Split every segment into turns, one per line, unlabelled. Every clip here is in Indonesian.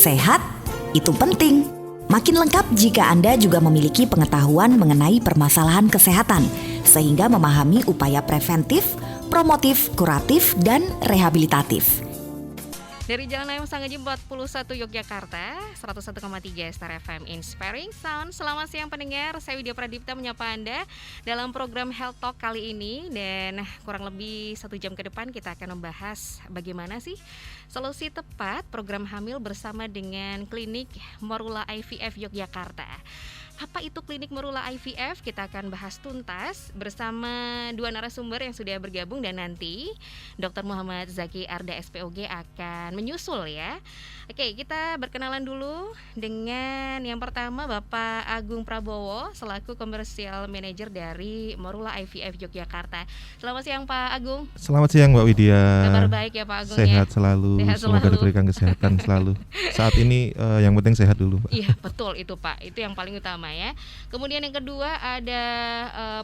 Sehat itu penting. Makin lengkap jika Anda juga memiliki pengetahuan mengenai permasalahan kesehatan, sehingga memahami upaya preventif, promotif, kuratif, dan rehabilitatif.
Dari Jalan Layang Sanggaji 41 Yogyakarta, 101,3 Star FM Inspiring Sound. Selamat siang pendengar, saya Widya Pradipta menyapa Anda dalam program Health Talk kali ini. Dan kurang lebih 1 jam ke depan kita akan membahas bagaimana sih solusi tepat program hamil bersama dengan Klinik Morula IVF Yogyakarta. Apa itu Klinik Morula IVF? Kita akan bahas tuntas bersama dua narasumber yang sudah bergabung, dan nanti Dr. Muhammad Zaki Arda SPOG akan menyusul ya. Oke, kita berkenalan dulu dengan yang pertama Bapak Agung Prabowo selaku Commercial Manager dari Morula IVF Yogyakarta. Selamat siang Pak Agung.
Selamat siang Mbak Widya.
Kabar baik ya Pak Agung?
Sehat
ya?
Selalu.
Sehat
Semoga
selalu.
diberikan kesehatan selalu. Saat ini yang penting sehat dulu Mbak.
Iya betul itu Pak, itu yang paling utama ya. Kemudian yang kedua ada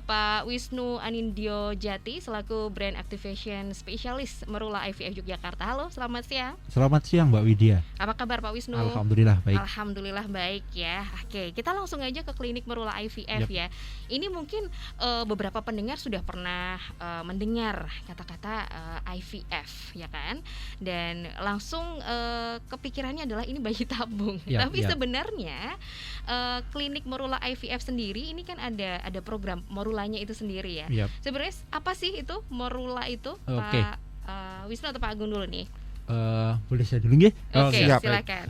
Pak Wisnu Anindyo Jati selaku Brand Activation Specialist Morula IVF Yogyakarta. Halo, selamat siang.
Selamat siang Mbak Widya.
Apa kabar Pak Wisnu?
Alhamdulillah baik.
Alhamdulillah baik ya. Oke, kita langsung aja ke Klinik Morula IVF ya. Ini mungkin beberapa pendengar sudah pernah mendengar kata-kata IVF ya kan, dan langsung kepikirannya adalah ini bayi tabung. Tapi sebenarnya Klinik Morula IVF sendiri ini kan ada program Morulanya itu sendiri ya. Sebenarnya apa sih itu Morula itu, Pak Wisnu atau Pak Agung dulu nih?
Boleh saya dulu nggih?
Oke, silakan.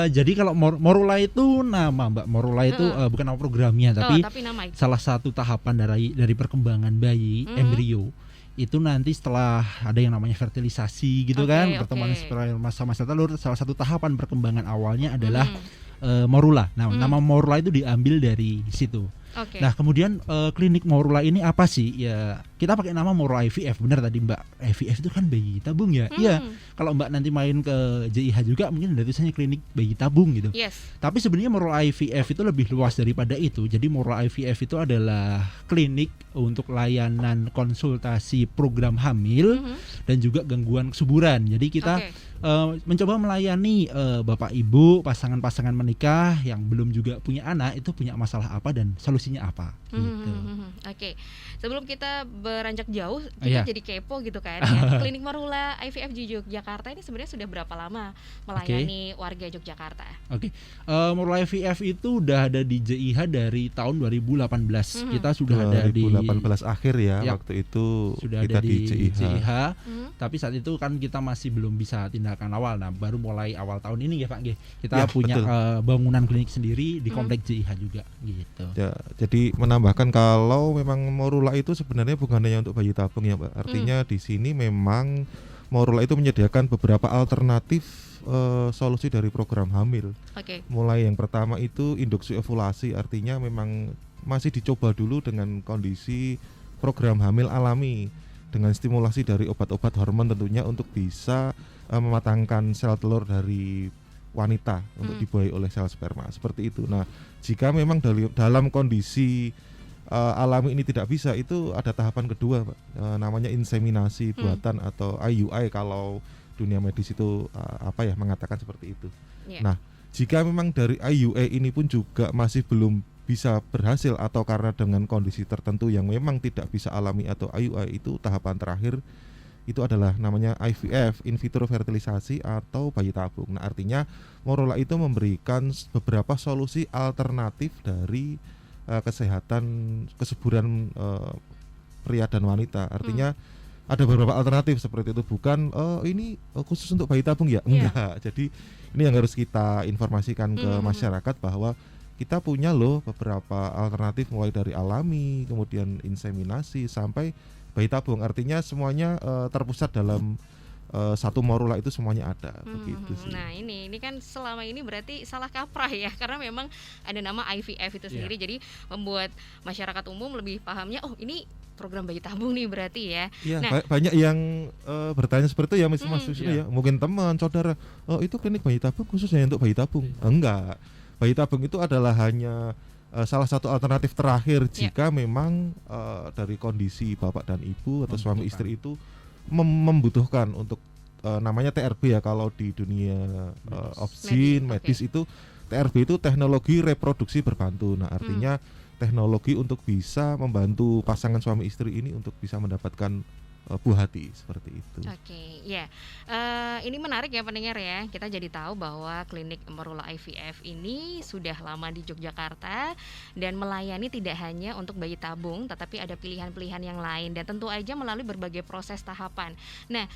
Jadi kalau Morula itu nama Mbak, Morula itu bukan nama programnya, tapi
nama itu.
salah satu tahapan dari perkembangan bayi embrio. Itu nanti setelah ada yang namanya fertilisasi gitu pertemuan sperma sama sel telur, salah satu tahapan perkembangan awalnya adalah Morula. Nah, nama Morula itu diambil dari situ. Nah, kemudian Klinik Morula ini apa sih? Ya, kita pakai nama Morula IVF. Benar tadi Mbak, IVF itu kan bayi tabung ya. Iya. Kalau Mbak nanti main ke JIH juga mungkin ada tulisannya klinik bayi tabung gitu. Tapi sebenarnya Morula IVF itu lebih luas daripada itu. Jadi Morula IVF itu adalah klinik untuk layanan konsultasi program hamil dan juga gangguan kesuburan. Jadi kita mencoba melayani bapak ibu, pasangan-pasangan menikah yang belum juga punya anak, itu punya masalah apa dan solusinya apa gitu.
Oke. Sebelum kita beranjak jauh, kita jadi kepo gitu kan ya. Klinik Morula IVF di Yogyakarta ini sebenarnya sudah berapa lama melayani warga Yogyakarta?
Morula IVF itu udah ada di JIH dari tahun 2018. Kita sudah ada di
2018 akhir ya. Waktu itu
sudah
kita
ada di JIH. Tapi saat itu kan kita masih belum bisa tindakan awal. Nah, baru mulai awal tahun ini ya Pak nggih. Kita punya bangunan klinik sendiri di komplek JIH juga gitu.
Ya, jadi menambahkan kalau memang Morula itu sebenarnya bukan hanya untuk bayi tabung ya Pak. Artinya di sini memang Morula itu menyediakan beberapa alternatif solusi dari program hamil. Mulai yang pertama itu induksi ovulasi, artinya memang masih dicoba dulu dengan kondisi program hamil alami dengan stimulasi dari obat-obat hormon tentunya untuk bisa mematangkan sel telur dari wanita untuk dibuahi oleh sel sperma seperti itu. Nah, jika memang dalam kondisi alami ini tidak bisa, itu ada tahapan kedua Pak, namanya inseminasi buatan atau IUI kalau dunia medis itu mengatakan seperti itu. Nah, jika memang dari IUI ini pun juga masih belum bisa berhasil atau karena dengan kondisi tertentu yang memang tidak bisa alami atau IUI, itu tahapan terakhir itu adalah namanya IVF, in vitro fertilisasi atau bayi tabung. Nah, artinya Morula itu memberikan beberapa solusi alternatif dari kesehatan kesuburan pria dan wanita. Artinya ada beberapa alternatif seperti itu, bukan ini khusus untuk bayi tabung ya, enggak. Jadi ini yang harus kita informasikan ke masyarakat bahwa kita punya loh beberapa alternatif mulai dari alami, kemudian inseminasi sampai bayi tabung. Artinya semuanya terpusat dalam satu Morula, itu semuanya ada begitu sih.
Nah ini kan selama ini berarti salah kaprah ya, karena memang ada nama IVF itu sendiri, jadi membuat masyarakat umum lebih pahamnya ini program bayi tabung nih berarti ya.
Nah, banyak yang bertanya seperti itu ya Mas Wisnu ya. Mungkin teman, saudara, itu klinik bayi tabung khususnya untuk bayi tabung. Enggak. Bayi tabung itu adalah hanya salah satu alternatif terakhir jika memang dari kondisi bapak dan ibu atau suami istri itu membutuhkan untuk namanya TRB ya kalau di dunia obgyn medis itu TRB itu teknologi reproduksi berbantu. Nah, artinya teknologi untuk bisa membantu pasangan suami istri ini untuk bisa mendapatkan buah hati seperti itu.
Oke, ya. Ini menarik ya pendengar ya. Kita jadi tahu bahwa klinik Morula IVF ini sudah lama di Yogyakarta dan melayani tidak hanya untuk bayi tabung, tetapi ada pilihan-pilihan yang lain dan tentu aja melalui berbagai proses tahapan. Nah,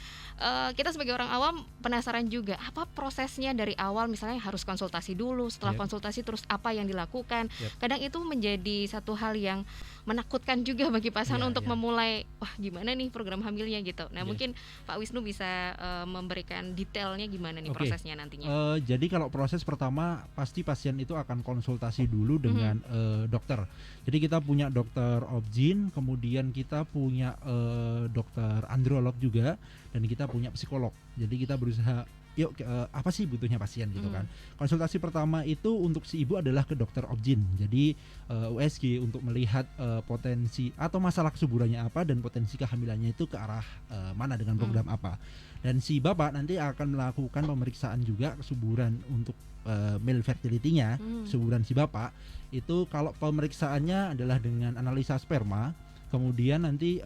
kita sebagai orang awam penasaran juga apa prosesnya dari awal, misalnya harus konsultasi dulu, setelah konsultasi terus apa yang dilakukan. Kadang itu menjadi satu hal yang menakutkan juga bagi pasangan untuk memulai, wah gimana nih program hamilnya gitu. Nah, mungkin Pak Wisnu bisa memberikan detailnya gimana nih prosesnya nantinya.
Jadi kalau proses pertama pasti pasien itu akan konsultasi dulu dengan dokter. Jadi kita punya dokter obgyn, kemudian kita punya dokter androlog juga, dan kita punya psikolog. Jadi kita berusaha apa sih butuhnya pasien gitu kan. Konsultasi pertama itu untuk si ibu adalah ke dokter obgyn. Jadi USG untuk melihat potensi atau masalah kesuburannya apa dan potensi kehamilannya itu ke arah mana dengan program apa. Dan si bapak nanti akan melakukan pemeriksaan juga kesuburan untuk male fertility-nya, kesuburan si bapak. Itu kalau pemeriksaannya adalah dengan analisa sperma, kemudian nanti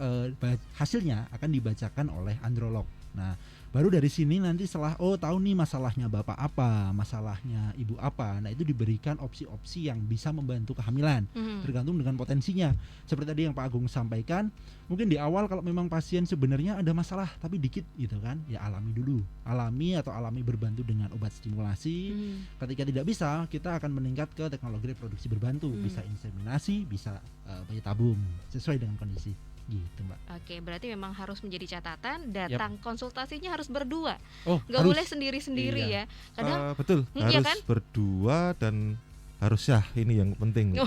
hasilnya akan dibacakan oleh androlog. Nah, baru dari sini nanti setelah tahu nih masalahnya bapak apa, masalahnya ibu apa, nah itu diberikan opsi-opsi yang bisa membantu kehamilan tergantung dengan potensinya. Seperti tadi yang Pak Agung sampaikan, mungkin di awal kalau memang pasien sebenarnya ada masalah tapi dikit gitu kan, ya alami dulu, alami berbantu dengan obat stimulasi. Ketika tidak bisa, kita akan meningkat ke teknologi reproduksi berbantu, bisa inseminasi, bisa bayi tabung sesuai dengan kondisi. Gitu, Mbak.
Oke, berarti memang harus menjadi catatan datang konsultasinya harus berdua. Nggak
harus
boleh sendiri-sendiri ya. Kadang
betul, harus
kan?
berdua dan harus sah, ini yang penting.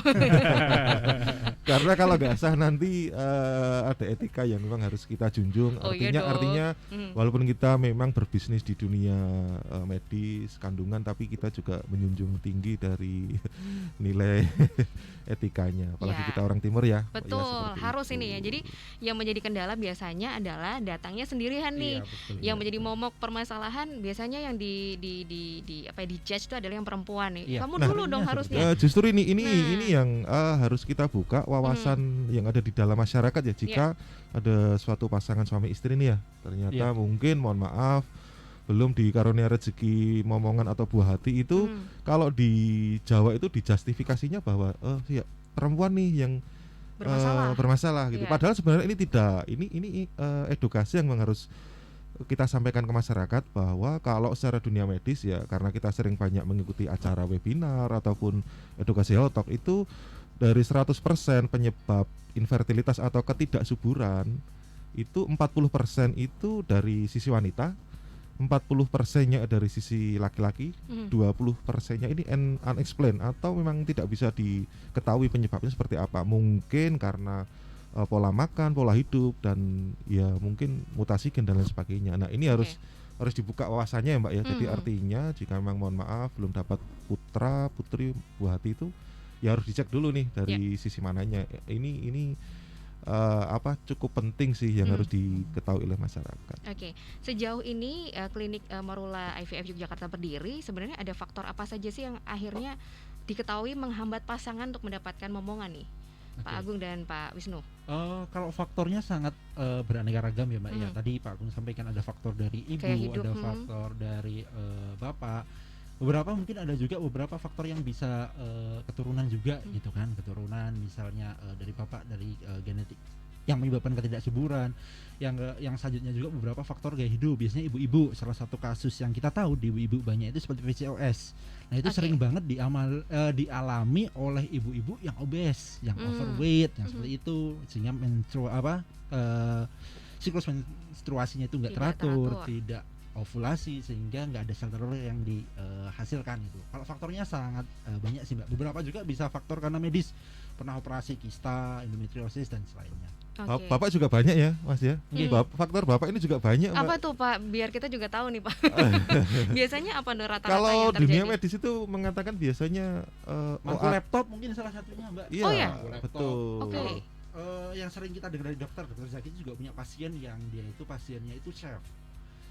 Karena kalau nggak sah nanti ada etika yang memang harus kita junjung. Artinya walaupun kita memang berbisnis di dunia medis kandungan, tapi kita juga menjunjung tinggi dari nilai etikanya. Apalagi kita orang timur ya.
Betul,
ya
harus
itu.
ini ya. Jadi yang menjadi kendala biasanya adalah datangnya sendirian nih. Yang menjadi momok permasalahan biasanya yang di judge itu adalah yang perempuan nih. Kamu dulu dong harusnya.
Justru ini yang harus kita buka wawasan yang ada di dalam masyarakat ya. Jika ada suatu pasangan suami istri nih ya, ternyata mungkin mohon maaf belum dikaruniai rezeki momongan atau buah hati itu, kalau di Jawa itu dijustifikasinya bahwa perempuan nih yang bermasalah gitu. Padahal sebenarnya ini tidak, ini edukasi yang memang harus kita sampaikan ke masyarakat bahwa kalau secara dunia medis ya, karena kita sering banyak mengikuti acara webinar ataupun edukasi health talk, itu dari 100% penyebab infertilitas atau ketidaksuburan itu 40% itu dari sisi wanita, 40%-nya dari sisi laki-laki, 20%-nya ini unexplained atau memang tidak bisa diketahui penyebabnya seperti apa. Mungkin karena pola makan, pola hidup, dan ya mungkin mutasi gen dan lain sebagainya. Nah, ini harus dibuka wawasannya ya Mbak ya. Jadi artinya jika memang mohon maaf belum dapat putra putri buah hati itu, ya harus dicek dulu nih dari sisi mananya. Ini cukup penting sih yang harus diketahui oleh masyarakat.
Oke, sejauh ini klinik Morula IVF Yogyakarta berdiri, sebenarnya ada faktor apa saja sih yang akhirnya diketahui menghambat pasangan untuk mendapatkan momongan nih, Pak Agung dan Pak Wisnu?
Kalau faktornya sangat beraneka ragam ya Mbak ya. Tadi Pak Agung sampaikan ada faktor dari ibu, ada faktor dari bapak. Beberapa mungkin ada juga beberapa faktor yang bisa keturunan juga gitu kan, keturunan misalnya dari bapak, dari genetik yang menyebabkan ketidaksuburan. Yang selanjutnya juga beberapa faktor gaya hidup, biasanya ibu-ibu. Salah satu kasus yang kita tahu di ibu-ibu banyak itu seperti PCOS. Nah itu sering banget dialami oleh ibu-ibu yang obes, yang overweight, yang seperti itu, sehingga siklus menstruasinya itu nggak teratur, tidak ovulasi, sehingga nggak ada sel telur yang dihasilkan itu. Kalau faktornya sangat banyak sih Mbak. Beberapa juga bisa faktor karena medis, pernah operasi kista, endometriosis dan selainnya.
Bapak juga banyak ya Mas ya. Faktor Bapak ini juga banyak Mbak.
Apa tuh Pak? Biar kita juga tahu nih Pak. Biasanya apa rata-rata
kalau
yang terjadi?
dunia medis itu mengatakan biasanya
mangkuk laptop mungkin salah satunya Mbak.
Iya, betul.
Yang sering kita dengar dari dokter Zaki juga punya pasien yang dia itu pasiennya itu chef.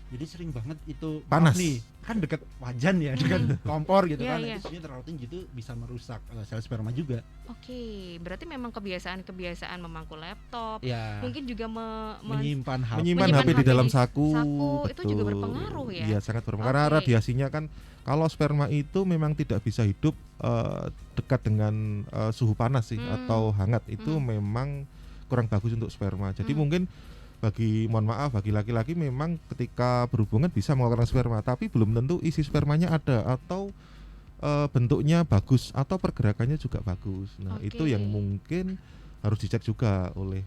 Jadi sering banget itu
Panas.
maaf nih, kan dekat wajan ya, dekat kompor gitu
Iya,
kan.
iya.
Itu sebenarnya terlalu tinggi itu bisa merusak sel sperma juga.
Oke, berarti memang kebiasaan memangku laptop,
Ya.
mungkin juga
Menyimpan HP.
Menyimpan
Menyimpan
HP di
HP
dalam
di
saku,
itu juga berpengaruh ya?
Iya, sangat berpengaruh. Karena
Oke.
radiasinya kan, kalau sperma itu memang tidak bisa hidup dekat dengan suhu panas sih atau hangat. Itu memang kurang bagus untuk sperma. Jadi mungkin mohon maaf, bagi laki-laki memang ketika berhubungan bisa mengeluarkan sperma, tapi belum tentu isi spermanya ada atau bentuknya bagus atau pergerakannya juga bagus. Nah,
Oke.
itu yang mungkin harus dicek juga oleh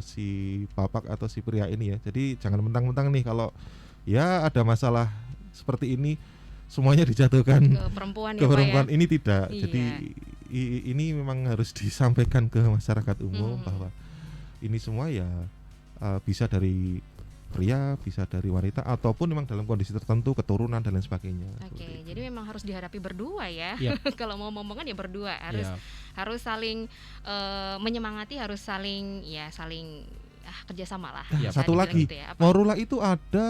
si bapak atau si pria ini ya. Jadi jangan mentang-mentang nih kalau ya ada masalah seperti ini semuanya dijatuhkan
ke perempuan
ke
ya, Pak
perempuan.
ya?
Ini tidak.
Iya.
Jadi ini memang harus disampaikan ke masyarakat umum bahwa ini semua ya bisa dari pria, bisa dari wanita, ataupun memang dalam kondisi tertentu, keturunan dan lain sebagainya.
Oke, jadi memang harus dihadapi berdua ya.
Yap.
Kalau mau momongan ya berdua,
Iya.
harus saling menyemangati, harus saling kerjasama lah.
Nah,
Bisa
satu
dibilang
lagi,
gitu ya. Apa?
Morula itu ada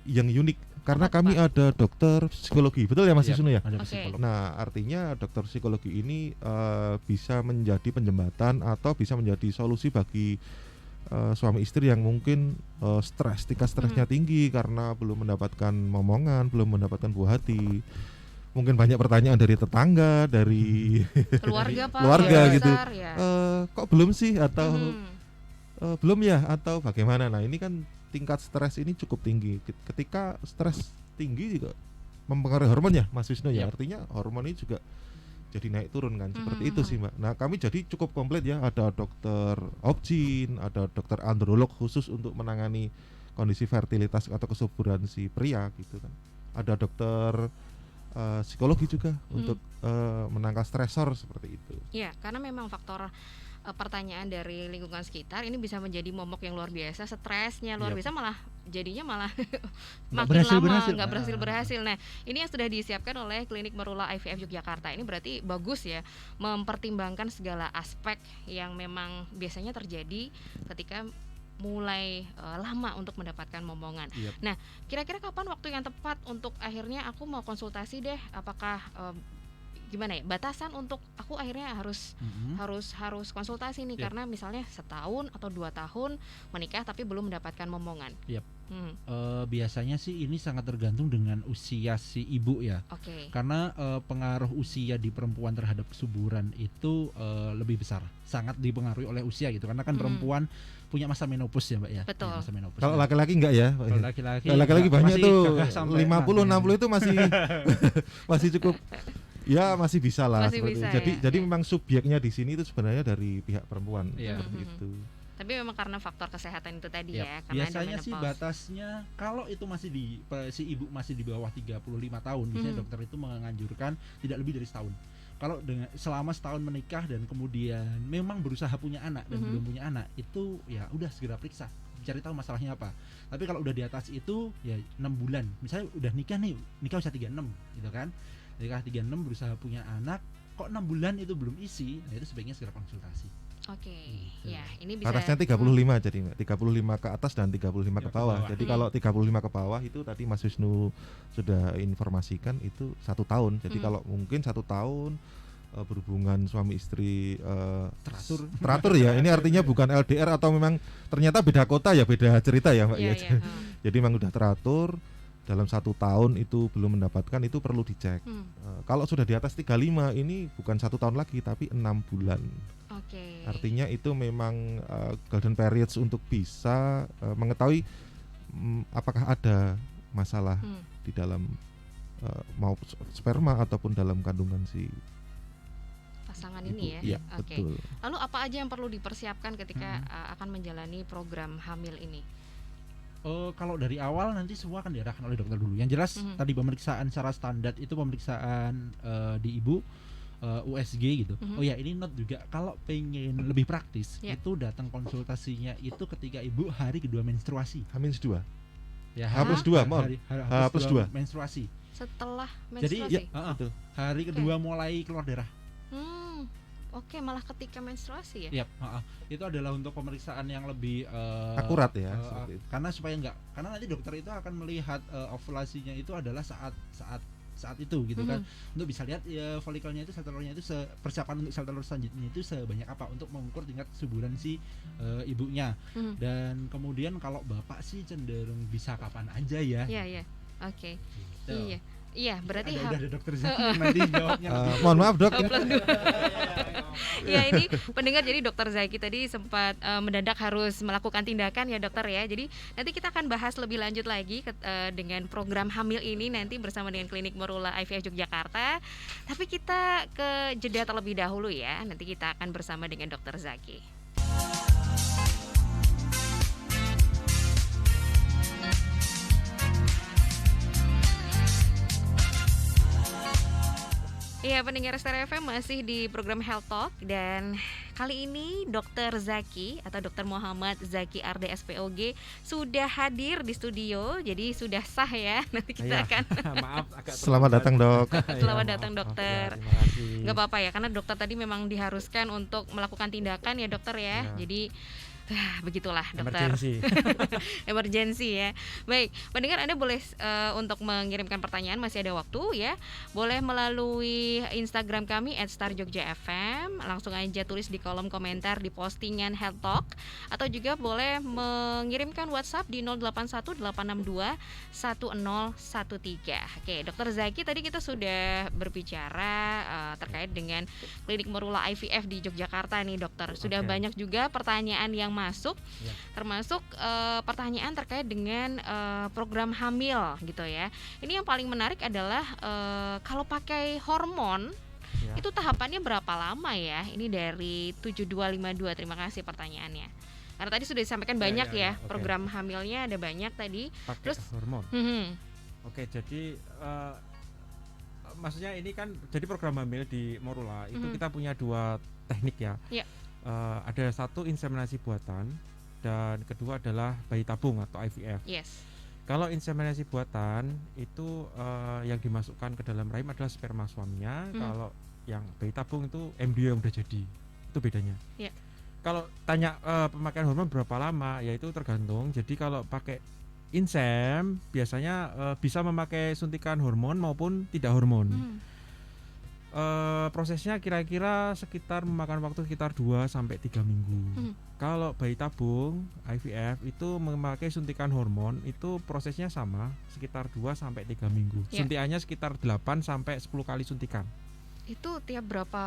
yang unik karena
Apa,
kami
Pak?
ada dokter psikologi, betul ya Mas
Iya,
Wisnu ya?
ada
Oke.
psikolog.
Nah, artinya dokter psikologi ini bisa menjadi penjembatan atau bisa menjadi solusi bagi suami istri yang mungkin stres, tingkat stresnya tinggi karena belum mendapatkan momongan, belum mendapatkan buah hati. Mungkin banyak pertanyaan dari tetangga, dari
Keluarga Pak.
keluarga
keluarga
gitu.
besar, ya.
Kok belum sih atau
Mhm.
belum ya atau bagaimana? Nah, ini kan tingkat stres ini cukup tinggi. Ketika stres tinggi juga mempengaruhi hormon ya, Mas Wisnu ya.
Yap.
Artinya hormon ini juga jadi naik turun kan, seperti itu sih Mbak. Nah, kami jadi cukup komplit ya, ada dokter obgyn, ada dokter androlog khusus untuk menangani kondisi fertilitas atau kesuburan si pria gitu kan. Ada dokter psikologi juga untuk menangkal stresor seperti itu.
Iya, karena memang faktor pertanyaan dari lingkungan sekitar ini bisa menjadi momok yang luar biasa, stresnya luar
Yap.
biasa, malah
Nggak
makin lama
berhasil.
nggak berhasil. Nah, ini yang sudah disiapkan oleh Klinik Morula IVF Yogyakarta ini berarti bagus ya, mempertimbangkan segala aspek yang memang biasanya terjadi ketika mulai lama untuk mendapatkan momongan.
Yap.
Nah, kira-kira kapan waktu yang tepat untuk akhirnya aku mau konsultasi deh? Apakah gimana ya, batasan untuk aku akhirnya harus konsultasi nih,
Yap.
karena misalnya setahun atau 2 tahun menikah tapi belum mendapatkan momongan.
Yap.
Hmm,
Biasanya sih ini sangat tergantung dengan usia si ibu ya.
Oke.
Karena pengaruh usia di perempuan terhadap kesuburan itu lebih besar, sangat dipengaruhi oleh usia gitu. Karena kan perempuan punya masa menopause ya Mbak ya.
Betul.
Punya masa menopause.
Kalau laki-laki enggak ya?
Kalau laki-laki,
Kalau laki-laki banyak
masih
tuh,
gagah sampai
50
nah,
60 itu masih masih cukup. Ya, masih bisa lah
Masih
seperti
bisa
itu. Jadi
ya.
memang subjeknya di sini itu sebenarnya dari pihak perempuan
Iya.
seperti itu.
Tapi memang karena faktor kesehatan itu tadi
Yap.
ya, karena ada
Biasanya sih
menopause.
batasnya kalau itu masih si ibu masih di bawah 35 tahun, biasanya dokter itu menganjurkan tidak lebih dari setahun. Kalau selama setahun menikah dan kemudian memang berusaha punya anak dan belum punya anak, itu ya udah segera periksa, cari tahu masalahnya apa. Tapi kalau udah di atas itu ya 6 bulan. Misalnya udah nikah usia 36 gitu kan. Nikah 36 berusaha punya anak, kok 6 bulan itu belum isi, nah itu sebaiknya segera konsultasi.
Oke,
Gitu.
ya ini bisa.
Batasnya 35 jadi Mbak. 35 ke atas dan 35 ke
Ya, ke
bawah.
bawah.
Jadi kalau 35 ke bawah itu tadi Mas Wisnu sudah informasikan itu 1 tahun. Jadi kalau mungkin 1 tahun berhubungan suami istri teratur ya. Ini artinya bukan LDR atau memang ternyata beda kota ya, beda cerita ya Mbak
Iya,
ya.
iya.
Jadi memang udah teratur dalam 1 tahun itu belum mendapatkan, itu perlu dicek. Kalau sudah di atas 35 ini bukan 1 tahun lagi tapi 6 bulan.
Oke.
Artinya itu memang golden periods untuk bisa mengetahui apakah ada masalah di dalam mau sperma ataupun dalam kandungan si
pasangan
ibu.
ini ya.
Iya,
Oke.
betul.
Lalu apa aja yang perlu dipersiapkan ketika akan menjalani program hamil ini?
Kalau dari awal nanti semua akan diarahkan oleh dokter dulu. Yang jelas tadi pemeriksaan secara standar itu pemeriksaan di ibu, USG gitu. Oh ya, ini note juga kalau pengen lebih praktis itu datang konsultasinya itu ketika ibu hari kedua menstruasi.
H-2.
Ya,
H+2, mohon. H+2.
menstruasi.
Setelah
Jadi
menstruasi.
Betul.
hari kedua mulai keluar darah.
Oke, malah ketika menstruasi ya?
Yap, itu adalah untuk pemeriksaan yang lebih
Akurat ya, seperti itu.
karena supaya karena nanti dokter itu akan melihat ovulasinya itu adalah saat itu gitu kan, untuk bisa lihat ya folikelnya itu, sel telurnya itu persiapan untuk sel telur selanjutnya itu sebanyak apa untuk mengukur tingkat kesuburan si ibunya. Dan kemudian kalau bapak sih cenderung bisa kapan aja ya.
Iya. Oke.
Gitu.
Iya, berarti
ada dokter Zaki nanti jawabnya.
Mohon maaf dok.
Ya, ini pendengar, jadi dokter Zaki tadi sempat mendadak harus melakukan tindakan ya dokter ya. Jadi nanti kita akan bahas lebih lanjut lagi dengan program hamil ini nanti bersama dengan Klinik Morula IVF Yogyakarta. Tapi kita ke jeda terlebih dahulu ya. Nanti kita akan bersama dengan dokter Zaki. Iya, pendengar Stereo FM masih di program Health Talk, dan kali ini Dr. Zaki atau Dr. Muhammad Zaki Arde SPOG sudah hadir di studio, jadi sudah sah ya. Nanti kita akan
maaf agak
Selamat datang dok.
Selamat datang dokter.
Terima kasih.
Gak apa-apa ya, karena dokter tadi memang diharuskan untuk melakukan tindakan ya dokter ya. Jadi begitulah dokter. Emergency ya. Baik, pendengar, Anda boleh untuk mengirimkan pertanyaan, masih ada waktu ya. Boleh melalui Instagram kami @starjogjafm, langsung aja tulis di kolom komentar di postingan Health Talk, atau juga boleh mengirimkan WhatsApp di 0818821013. Oke, dokter Zaki, tadi kita sudah berbicara terkait dengan Klinik Morula IVF di Yogyakarta nih dokter. Sudah banyak juga pertanyaan yang masuk, termasuk pertanyaan terkait dengan program hamil gitu ya. Ini yang paling menarik adalah kalau pakai hormon itu tahapannya berapa lama ya? Ini dari 7252, terima kasih pertanyaannya. Karena tadi sudah disampaikan banyak ya. Program hamilnya ada banyak tadi.
Pakai
Terus
hormon. Oke, jadi maksudnya ini kan jadi program hamil di Morula itu kita punya 2 teknik ya. Ada satu inseminasi buatan, dan kedua adalah bayi tabung atau IVF.
Yes.
Kalau inseminasi buatan itu yang dimasukkan ke dalam rahim adalah sperma suaminya. Kalau yang bayi tabung itu embrio yang udah jadi. Itu bedanya. Kalau tanya pemakaian hormon berapa lama, ya itu tergantung. Jadi kalau pakai insem biasanya bisa memakai suntikan hormon maupun tidak hormon. Prosesnya kira-kira memakan waktu sekitar 2-3 minggu. Kalau bayi tabung IVF itu memakai suntikan hormon, itu prosesnya sama, sekitar 2-3 minggu. Suntikannya sekitar 8-10 kali suntikan.
Itu tiap berapa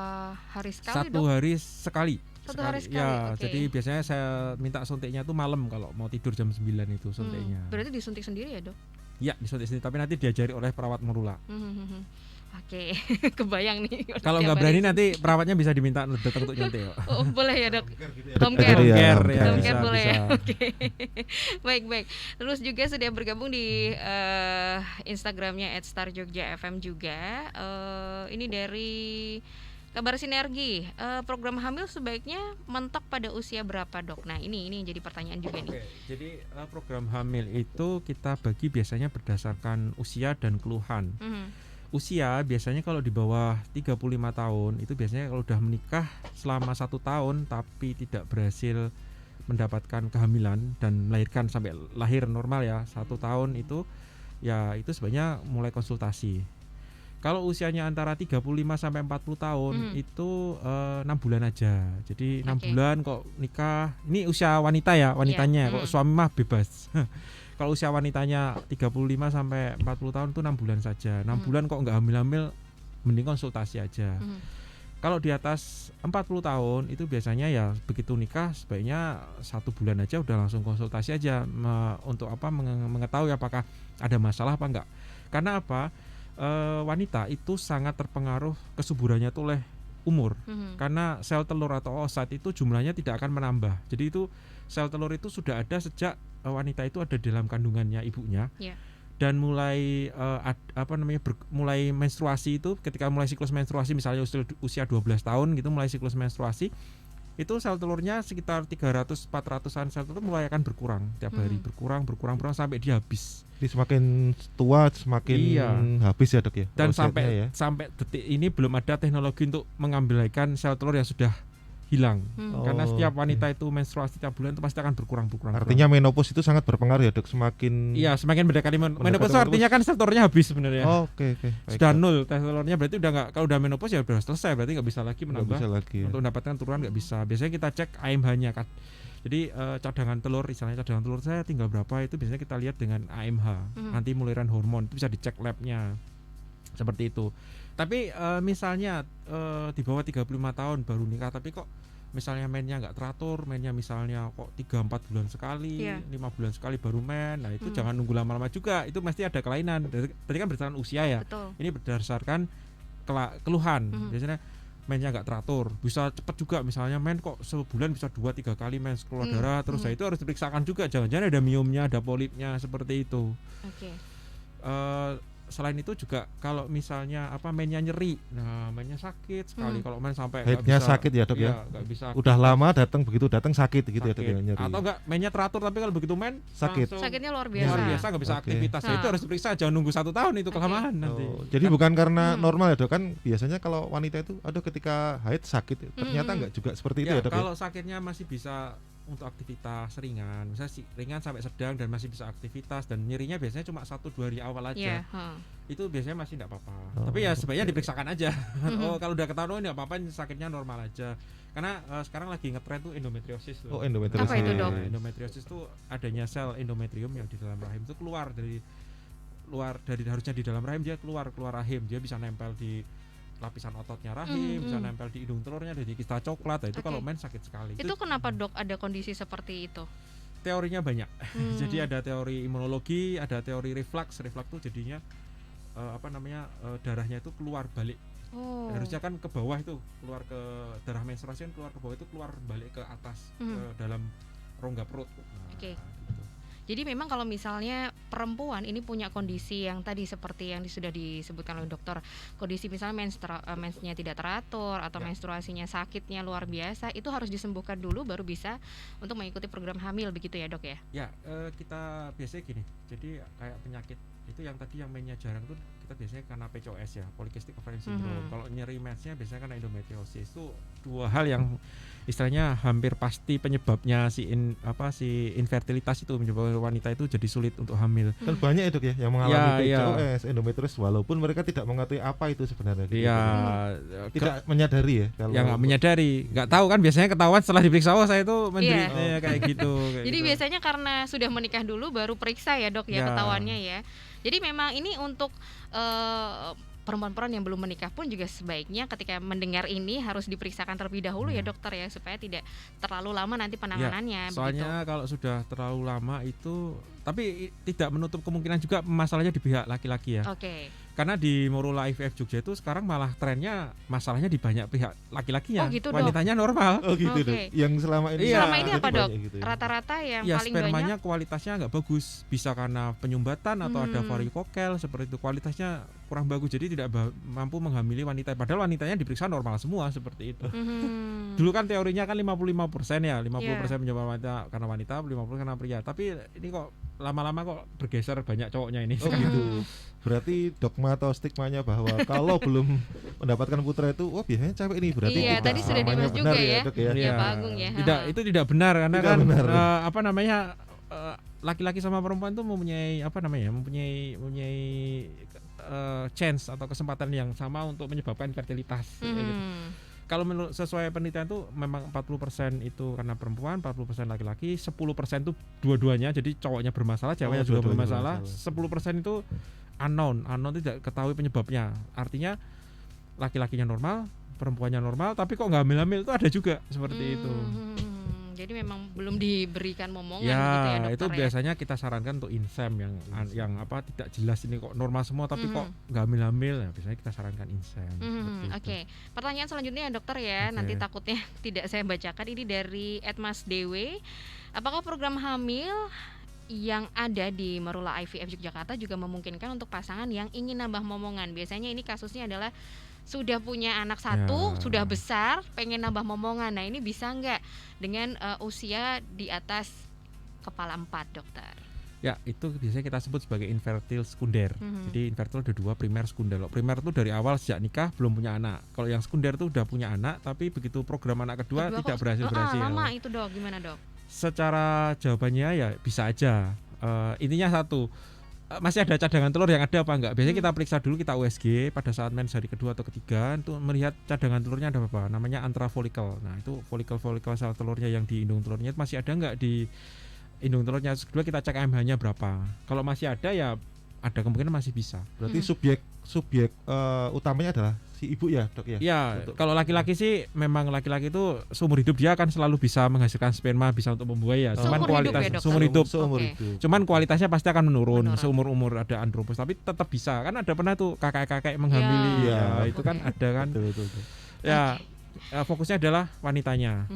hari sekali?
Satu hari sekali.
Satu hari sekali.
Ya, jadi biasanya saya minta suntiknya itu malam kalau mau tidur jam 9 itu suntiknya.
Berarti disuntik sendiri ya dok?
Ya, disuntik sendiri, tapi nanti diajari oleh perawat Morula.
Oke, kebayang nih.
Kalau nggak berani nanti perawatnya bisa diminta dokter untuk nyuntik.
Oh, boleh ya dok? Home
Iya,
care
bisa,
boleh
bisa.
ya. Oke. Baik. Terus juga sudah bergabung di Instagramnya @starjogjafm juga. Ini dari Kabar Sinergi. Program hamil sebaiknya mentok pada usia berapa dok? Nah ini yang jadi pertanyaan juga nih.
Oke, jadi program hamil itu kita bagi biasanya berdasarkan usia dan keluhan. Usia biasanya kalau di bawah 35 tahun itu biasanya kalau udah menikah selama 1 tahun tapi tidak berhasil mendapatkan kehamilan dan melahirkan sampai lahir normal ya 1 tahun itu sebenarnya mulai konsultasi. Kalau usianya antara 35 sampai 40 tahun itu 6 bulan aja. Jadi 6 bulan kok nikah. Ini usia wanita ya, wanitanya. Kalau suami mah bebas. Kalau usia wanitanya 35 sampai 40 tahun itu 6 bulan saja. 6 bulan kok nggak hamil-hamil, mending konsultasi aja. Kalau di atas 40 tahun itu biasanya ya begitu nikah sebaiknya 1 bulan aja udah langsung konsultasi aja untuk mengetahui apakah ada masalah apa enggak. Karena apa? Wanita itu sangat terpengaruh kesuburannya tuh oleh umur. Karena sel telur atoo oosit itu jumlahnya tidak akan menambah. Jadi itu sel telur itu sudah ada sejak wanita itu ada dalam kandungannya ibunya. Dan mulai mulai menstruasi itu ketika mulai siklus menstruasi misalnya usia 12 tahun gitu mulai siklus menstruasi itu sel telurnya sekitar 300-400an sel telur mulai akan berkurang tiap hari, berkurang sampai dia habis.
Jadi semakin tua semakin habis ya dok ya.
Dan sampai detik ini belum ada teknologi untuk mengambilkan sel telur yang sudah hilang. Karena setiap wanita itu menstruasi tiap bulan itu pasti akan berkurang.
Artinya menopause itu sangat berpengaruh ya dok, semakin
mendekati menopause artinya kan sel telurnya habis sebenarnya.
Oke.
Sudah nol sel telurnya, berarti udah nggak, kalau udah menopause ya udah selesai, berarti nggak bisa lagi menambah. Untuk mendapatkan turunan nggak bisa. Biasanya kita cek AMH-nya kan. Jadi cadangan telur, misalnya cadangan telur saya tinggal berapa, itu biasanya kita lihat dengan AMH, anti muliran hormon, itu bisa dicek labnya seperti itu. Tapi misalnya di bawah 35 tahun baru nikah, tapi kok misalnya mennya nggak teratur, mennya misalnya kok 3-4 bulan sekali, 5 bulan sekali baru men, nah itu jangan nunggu lama-lama juga, itu mesti ada kelainan. Tadi kan berdasarkan usia ya.
Betul.
Ini berdasarkan keluhan. Biasanya mennya nggak teratur, bisa cepat juga, misalnya men kok sebulan bisa 2-3 kali men keluar darah, terus itu harus diperiksakan juga, jangan-jangan ada miomnya, ada polipnya, seperti itu. Selain itu juga kalau misalnya mennya nyeri, nah mennya sakit sekali, kalau men sampai
headnya sakit ya dok ya,
nggak bisa.
Udah lama begitu datang sakit gitu ya dok ya, nyeri.
Atau enggak mennya teratur tapi kalau begitu men
sakitnya luar biasa
nggak bisa aktivitas. Nah, itu harus diperiksa, jangan nunggu 1 tahun, itu kelamaan nanti.
Jadi bukan karena normal ya dok, kan biasanya kalau wanita itu ketika haid sakit, ternyata enggak juga seperti itu ya dok.
Kalau sakitnya masih bisa untuk aktivitas ringan, misalnya ringan sampai sedang dan masih bisa aktivitas, dan nyerinya biasanya cuma 1-2 hari awal aja, itu biasanya masih tidak apa-apa. Tapi ya sebaiknya diperiksakan aja. Kalau udah ketahuan nggak apa-apa, sakitnya normal aja. Karena sekarang lagi ngetren tuh endometriosis loh.
Endometriosis.
Apa itu dok?
Endometriosis tuh adanya sel endometrium yang di dalam rahim itu keluar dari harusnya di dalam rahim, dia keluar rahim, dia bisa nempel di lapisan ototnya rahim, bisa nempel di hidung telurnya, di kista coklat. Nah, itu kalau men sakit sekali.
Itu kenapa dok ada kondisi seperti itu?
Teorinya banyak. Jadi ada teori imunologi, ada teori reflux. Reflux itu jadinya darahnya itu keluar balik. Harusnya kan ke bawah itu keluar ke darah menstruasi, kan keluar ke bawah itu keluar balik ke atas ke dalam rongga perut. Gitu.
Jadi memang kalau misalnya perempuan ini punya kondisi yang tadi seperti yang sudah disebutkan oleh dokter, kondisi misalnya mensnya tidak teratur atau menstruasinya sakitnya luar biasa, itu harus disembuhkan dulu baru bisa untuk mengikuti program hamil, begitu ya dok ya?
Ya, kita biasanya gini, jadi kayak penyakit itu yang tadi yang mennya jarang tuh kita biasanya karena PCOS ya, polycystic ovarian syndrome. Kalau nyeri mensnya biasanya karena endometriosis. Itu dua hal yang istilahnya hampir pasti penyebabnya si infertilitas itu, menyebabkan wanita itu jadi sulit untuk hamil.
Kan banyak itu ya yang mengalami PCOS, endometriosis, walaupun mereka tidak mengetahui apa itu sebenarnya. Tidak menyadari ya. Kalau
nggak menyadari, nggak tahu kan, biasanya ketahuan setelah diperiksa, saya itu menderita kayak gitu.
Jadi biasanya karena sudah menikah dulu baru periksa ya dok ya, ketahuannya ya. Jadi memang ini untuk perempuan-perempuan yang belum menikah pun juga sebaiknya ketika mendengar ini harus diperiksakan terlebih dahulu ya dokter ya, supaya tidak terlalu lama nanti penanganannya.
Soalnya kalau sudah terlalu lama itu, tapi tidak menutup kemungkinan juga masalahnya di pihak laki-laki ya. Karena di Morula IVF Jogja itu sekarang malah trennya masalahnya di banyak pihak laki-lakinya,
gitu,
wanitanya normal.
Dok. Yang selama ini
apa dok? Gitu ya? Rata-rata yang paling
spermanya
banyak
kualitasnya nggak bagus, bisa karena penyumbatan atau ada varikokel seperti itu, kualitasnya kurang bagus, jadi tidak mampu menghamili wanita. Padahal wanitanya diperiksa normal semua seperti itu. Dulu kan teorinya kan 55% ya, 50% menyebabkan wanita karena wanita, 50% karena pria. Tapi ini kok lama-lama kok bergeser banyak cowoknya ini.
Gitu. Berarti dogma atau stigmanya bahwa kalau belum mendapatkan putra itu, biasanya cewek ini berarti tidak
tadi sudah dibahas juga ya.
Dok, ya.
Ya Pak Agung ya.
Itu tidak benar, karena
tidak
kan
benar.
Laki-laki sama perempuan itu mempunyai chance atau kesempatan yang sama untuk menyebabkan fertilitas. Gitu. Kalau menurut sesuai penelitian itu memang 40% itu karena perempuan, 40% laki-laki, 10% itu dua-duanya, jadi cowoknya bermasalah, ceweknya juga bermasalah. 10% itu unknown tidak ketahui penyebabnya. Artinya laki-lakinya normal, perempuannya normal, tapi kok nggak hamil-hamil itu ada juga seperti itu.
Jadi memang belum diberikan momongan
ya,
gitu ya dokter.
Itu biasanya kita sarankan untuk insem yang tidak jelas, ini kok normal semua tapi kok nggak hamil-hamil, ya biasanya kita sarankan insem.
Oke. Pertanyaan selanjutnya ya dokter ya, nanti takutnya tidak saya bacakan, ini dari Edmas Dewe. Apakah program hamil yang ada di Morula IVF Yogyakarta juga memungkinkan untuk pasangan yang ingin nambah momongan? Biasanya ini kasusnya adalah sudah punya anak satu, sudah besar, pengen nambah momongan. Nah, ini bisa nggak dengan usia di atas kepala 4, dokter?
Ya, itu biasanya kita sebut sebagai infertil sekunder. Jadi infertil ada 2, primer, sekunder. Primer itu dari awal sejak nikah belum punya anak. Kalau yang sekunder itu udah punya anak, tapi begitu program anak kedua tidak berhasil.
Lama itu dok, gimana dok?
Secara jawabannya ya bisa aja. Intinya satu, masih ada cadangan telur yang ada apa enggak. Biasanya kita periksa dulu, kita USG pada saat mens hari kedua atau ketiga untuk melihat cadangan telurnya ada apa. Namanya antrafolikel. Nah, itu folikel sel telurnya yang di indung telurnya masih ada enggak di indung telurnya. Kedua kita cek AMH-nya berapa. Kalau masih ada ya ada kemungkinan masih bisa.
Berarti subjek utamanya adalah si ibu ya, dok ya?
Ya, kalau laki-laki sih memang laki-laki itu seumur hidup dia akan selalu bisa menghasilkan sperma, bisa untuk membuai ya. Cuman kualitas seumur hidup. Cuman kualitasnya pasti akan menurun seumur-umur ada andropos, tapi tetap bisa. Kan ada pernah tuh kakek-kakek menghamili. Ya, itu kan ada kan. Betul. Ya, fokusnya adalah wanitanya.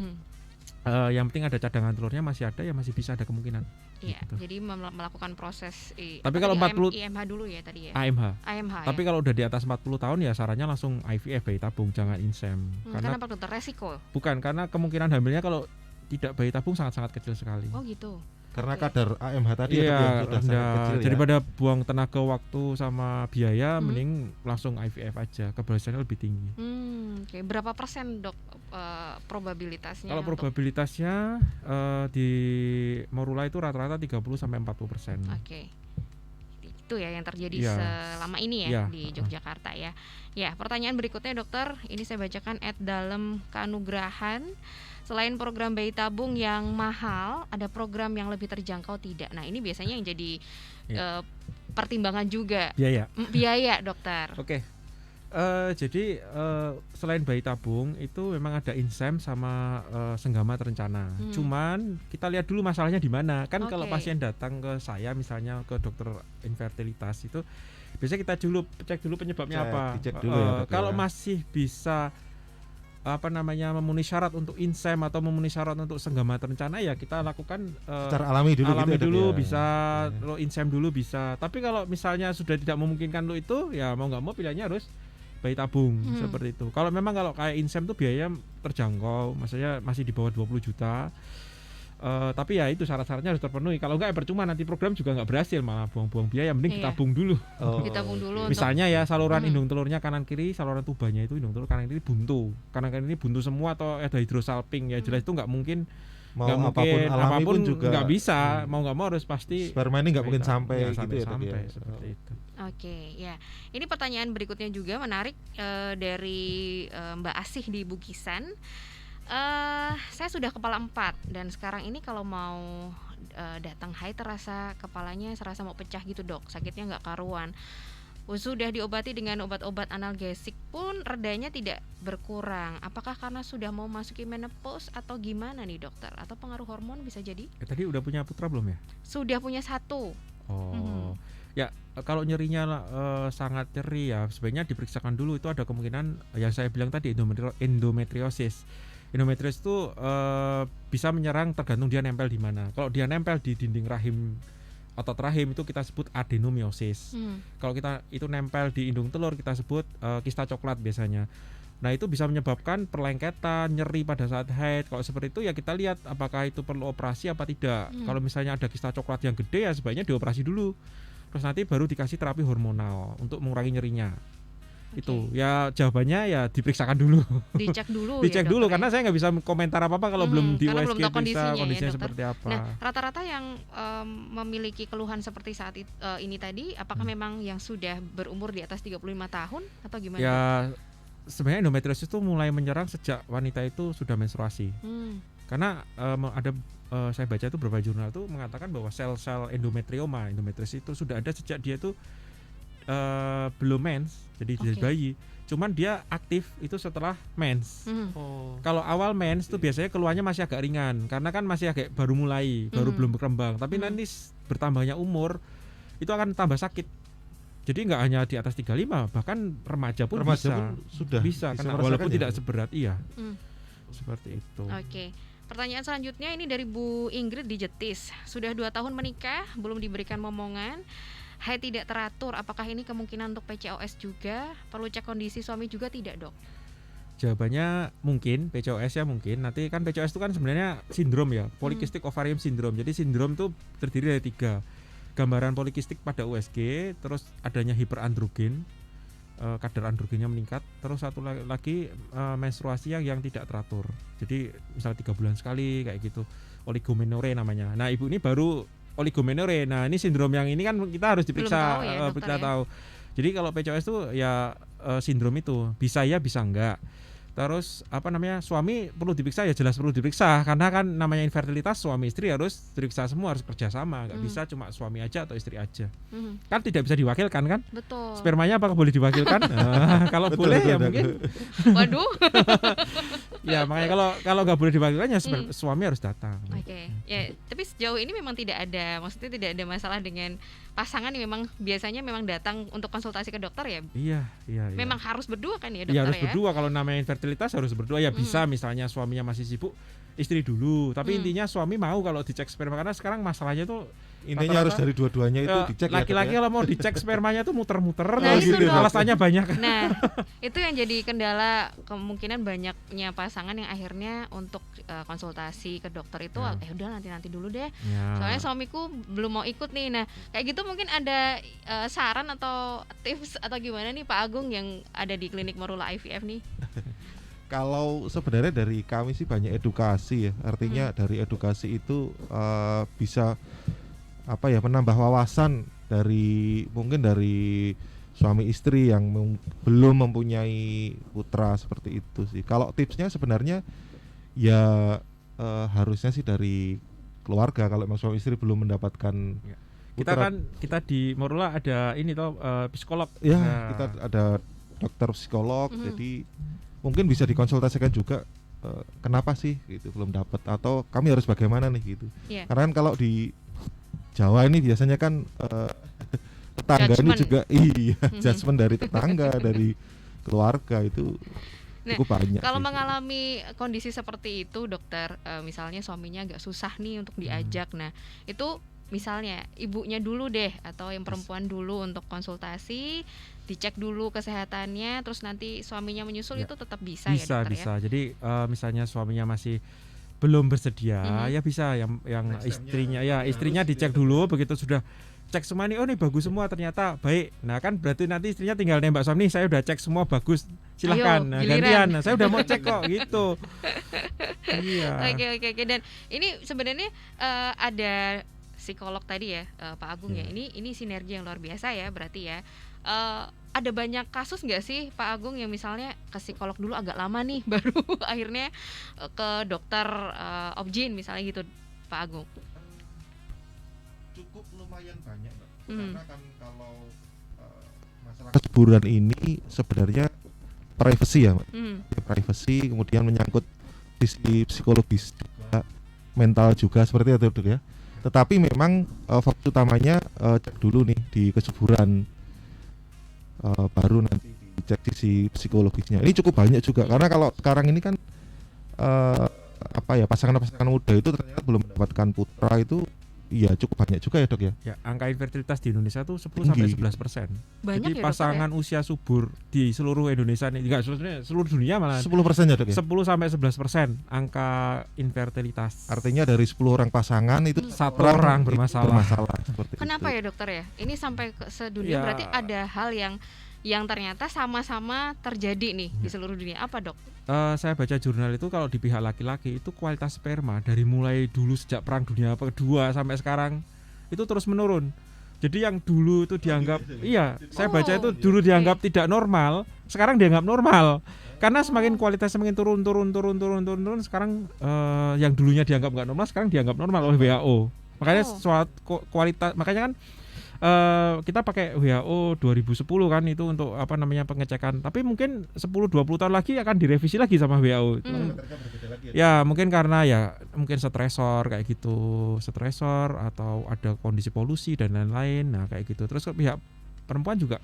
Yang penting ada cadangan telurnya masih ada, ya masih bisa ada kemungkinan.
Iya,
gitu.
jadi melakukan proses
tapi kalau 40
IMH dulu ya tadi ya.
AMH. Tapi kalau udah di atas 40 tahun ya sarannya langsung IVF, bayi tabung, jangan insem.
Karena apa dokter? Resiko?
Bukan, karena kemungkinan hamilnya kalau tidak bayi tabung sangat-sangat kecil sekali.
Oh gitu.
Karena kadar AMH tadi
ya,
sudah sangat kecil ya.
Daripada buang tenaga, waktu sama biaya, mending langsung IVF aja, keberhasilannya lebih tinggi.
Oke. Berapa persen dok probabilitasnya?
Kalau probabilitasnya di morula itu rata-rata 30-40%.
Oke. Itu ya yang terjadi selama ini di Yogyakarta ya. Ya, pertanyaan berikutnya dokter, ini saya bacakan @dalem keanugerahan. Selain program bayi tabung yang mahal, ada program yang lebih terjangkau tidak? Nah, ini biasanya yang jadi pertimbangan juga. Biaya, dokter.
Oke. Jadi selain bayi tabung itu memang ada insem sama senggama terencana. Cuman kita lihat dulu masalahnya di mana. Kan kalau pasien datang ke saya misalnya ke dokter infertilitas itu biasanya kita cek dulu penyebabnya apa. Kalau masih bisa memenuhi syarat untuk insem atau memenuhi syarat untuk senggama terencana, ya kita lakukan
secara alami dulu,
bisa lo insem dulu bisa. Tapi kalau misalnya sudah tidak memungkinkan lo itu, ya mau nggak mau pilihannya harus bayi tabung seperti itu. Kalau kayak insem tuh biaya terjangkau, maksudnya masih di bawah 20 juta. Tapi ya itu syarat-syaratnya harus terpenuhi. Kalau enggak ya percuma, nanti program juga nggak berhasil, malah buang-buang biaya. Mending ditabung dulu.
Ditabung dulu.
Misalnya ya saluran indung telurnya kanan kiri, saluran tubanya itu indung telur kanan kiri buntu. Kanan kiri buntu semua atau ada hidrosalping, ya jelas itu nggak mungkin. Apapun juga nggak bisa. Mau nggak mau harus pasti
sperma ini nggak mungkin sampai gitu ya.
Seperti itu.
Oke, ya. Ini pertanyaan berikutnya juga menarik dari Mbak Asih di Bukisan. Saya sudah kepala 4 dan sekarang ini kalau mau datang haid kepalanya serasa mau pecah gitu dok, sakitnya nggak karuan. Sudah diobati dengan obat-obat analgesik pun redanya tidak berkurang. Apakah karena sudah mau masuki menopause atau gimana nih dokter? Atau pengaruh hormon bisa jadi?
Tadi udah punya putra belum ya?
Sudah punya 1.
Ya kalau nyerinya sangat nyeri ya sebaiknya diperiksakan dulu. Itu ada kemungkinan yang saya bilang tadi, endometriosis. Endometriosis itu bisa menyerang tergantung dia nempel di mana. Kalau dia nempel di dinding rahim, otot rahim, itu kita sebut adenomiosis. Kalau kita itu nempel di indung telur, kita sebut kista coklat biasanya. Nah, itu bisa menyebabkan perlengketan, nyeri pada saat haid. Kalau seperti itu ya kita lihat apakah itu perlu operasi apa tidak. Kalau misalnya ada kista coklat yang gede ya sebaiknya dioperasi dulu. Terus nanti baru dikasih terapi hormonal untuk mengurangi nyerinya. Itu ya jawabannya ya diperiksakan dulu.
Dicek dulu.
Dicek dulu karena saya nggak bisa komentar apa-apa kalau belum di USG
belum kondisinya
ya, seperti apa.
Nah, rata-rata yang memiliki keluhan seperti saat ini tadi, apakah memang yang sudah berumur di atas 35 tahun atau gimana?
Ya sebenarnya endometriosis itu mulai menyerang sejak wanita itu sudah menstruasi. Karena ada saya baca itu beberapa jurnal itu mengatakan bahwa sel-sel endometriosis itu sudah ada sejak dia itu belum mens, jadi dari bayi. Cuman dia aktif itu setelah mens. Kalau awal mens itu biasanya keluarnya masih agak ringan karena kan masih agak baru mulai, baru belum berkembang. Tapi nanti bertambahnya umur itu akan tambah sakit. Jadi nggak hanya di atas 35, bahkan remaja pun sudah bisa karena walaupun tidak seberat seperti itu.
Oke. Pertanyaan selanjutnya ini dari Bu Ingrid di Jetis. Sudah 2 tahun menikah, belum diberikan momongan. haid tidak teratur, apakah ini kemungkinan untuk PCOS juga? Perlu cek kondisi suami juga tidak, Dok?
Jawabannya mungkin PCOS ya mungkin. Nanti kan PCOS itu kan sebenarnya sindrom ya, polycystic ovarium syndrome. Jadi sindrom itu terdiri dari 3. Gambaran polikistik pada USG, terus adanya hiperandrogen, kadar androgennya meningkat, terus satu lagi menstruasi yang tidak teratur. Jadi misalnya 3 bulan sekali kayak gitu, oligomenorrhea namanya. Nah ibu ini baru oligomenorrhea. Nah ini sindrom yang ini kan kita harus diperiksa, kita tahu. Jadi kalau PCOS itu ya sindrom itu bisa ya bisa enggak. Terus suami perlu diperiksa ya jelas perlu diperiksa, karena kan namanya infertilitas suami istri harus diperiksa semua, harus kerjasama, nggak bisa cuma suami aja atau istri aja. Kan tidak bisa diwakilkan kan?
Betul.
Spermanya apakah boleh diwakilkan? Kalau boleh ya mungkin.
Waduh.
Ya makanya kalau nggak boleh diwakilkan ya suami harus datang.
Oke. Ya tapi sejauh ini memang tidak ada, maksudnya tidak ada masalah dengan pasangan yang memang biasanya memang datang untuk konsultasi ke dokter ya?
Iya.
Memang harus berdua kan ya dokter
ya? Harus
ya?
berdua, kalau namanya infertilitas harus berdua ya. Bisa misalnya suaminya masih sibuk, istri dulu. Tapi intinya suami mau kalau dicek sperma, karena sekarang masalahnya tuh
intinya harus dari dua-duanya itu dicek.
Laki-laki kalau mau dicek spermanya tuh muter-muter,
itu
alasannya banyak.
Nah itu yang jadi kendala, kemungkinan banyaknya pasangan yang akhirnya untuk konsultasi ke dokter itu udah nanti dulu deh, soalnya suamiku belum mau ikut nih. Nah kayak gitu mungkin ada saran atau tips atau gimana nih Pak Agung yang ada di klinik Morula IVF nih?
Kalau sebenarnya dari kami sih banyak edukasi ya, artinya dari edukasi itu bisa menambah wawasan dari mungkin dari suami istri yang belum mempunyai putra, seperti itu sih. Kalau tipsnya sebenarnya ya harusnya sih dari keluarga, kalau memang suami istri belum mendapatkan putra.
Kita di Morula ada ini psikolog.
Ya, kita ada dokter psikolog, jadi mungkin bisa dikonsultasikan juga kenapa sih gitu belum dapat, atau kami harus bagaimana nih gitu. Karena kan kalau di Jawa ini biasanya kan tetangga judgment. Ini juga judgement dari tetangga, dari keluarga itu cukup banyak.
Kalau mengalami kondisi seperti itu dokter, misalnya suaminya agak susah nih untuk diajak, nah itu misalnya ibunya dulu deh atau yang perempuan dulu untuk konsultasi, dicek dulu kesehatannya, terus nanti suaminya menyusul itu tetap bisa ya dokter?
Bisa. Jadi misalnya suaminya masih belum bersedia, ya bisa yang istrinya dicek dulu, begitu sudah cek semua nih, ini bagus semua ternyata baik. Nah kan berarti nanti istrinya tinggal nembak suami, saya udah cek semua bagus, silahkan. Nah, gantian. Nah, saya udah mau cek kok gitu. Iya.
Oke. Dan ini sebenarnya ada psikolog tadi ya Pak Agung ya. Ini sinergi yang luar biasa ya berarti ya. Ada banyak kasus nggak sih Pak Agung yang misalnya ke psikolog dulu agak lama nih baru akhirnya ke dokter obgyn misalnya gitu Pak Agung?
Cukup lumayan banyak Mbak. Karena kan kalau masalah kesuburan ini sebenarnya privacy ya Mbak. Privacy, kemudian menyangkut sisi psikologis juga, mental juga, seperti itu Dok ya. Tetapi memang fokus utamanya cek dulu nih di kesuburan, baru nanti dicek sisi psikologisnya. Ini cukup banyak juga, karena kalau sekarang ini kan pasangan-pasangan muda itu ternyata belum mendapatkan putra itu ya cukup banyak juga ya Dok ya.
Ya, angka infertilitas di Indonesia tuh 10-11%.
Banyak.
Jadi pasangan usia subur di seluruh Indonesia ini, enggak seluruh dunia malah
10% ya Dok ya.
10-11% angka infertilitas.
Artinya dari 10 orang pasangan itu
satu orang bermasalah.
Kenapa ya dokter ya? Ini sampai ke sedunia berarti ada hal yang ternyata sama-sama terjadi nih di seluruh dunia. Apa dok?
Saya baca jurnal itu kalau di pihak laki-laki itu kualitas sperma dari mulai dulu sejak Perang Dunia Kedua sampai sekarang itu terus menurun. Jadi yang dulu itu dianggap saya baca itu dulu dianggap tidak normal, sekarang dianggap normal. Karena semakin kualitasnya semakin turun, sekarang yang dulunya dianggap nggak normal sekarang dianggap normal oleh WHO. Makanya kualitas, makanya kan kita pakai WHO 2010 kan itu untuk pengecekan. Tapi mungkin 10-20 tahun lagi akan direvisi lagi sama WHO. Ya mungkin karena mungkin stresor kayak gitu, atau ada kondisi polusi dan lain-lain. Nah kayak gitu. Terus pihak perempuan juga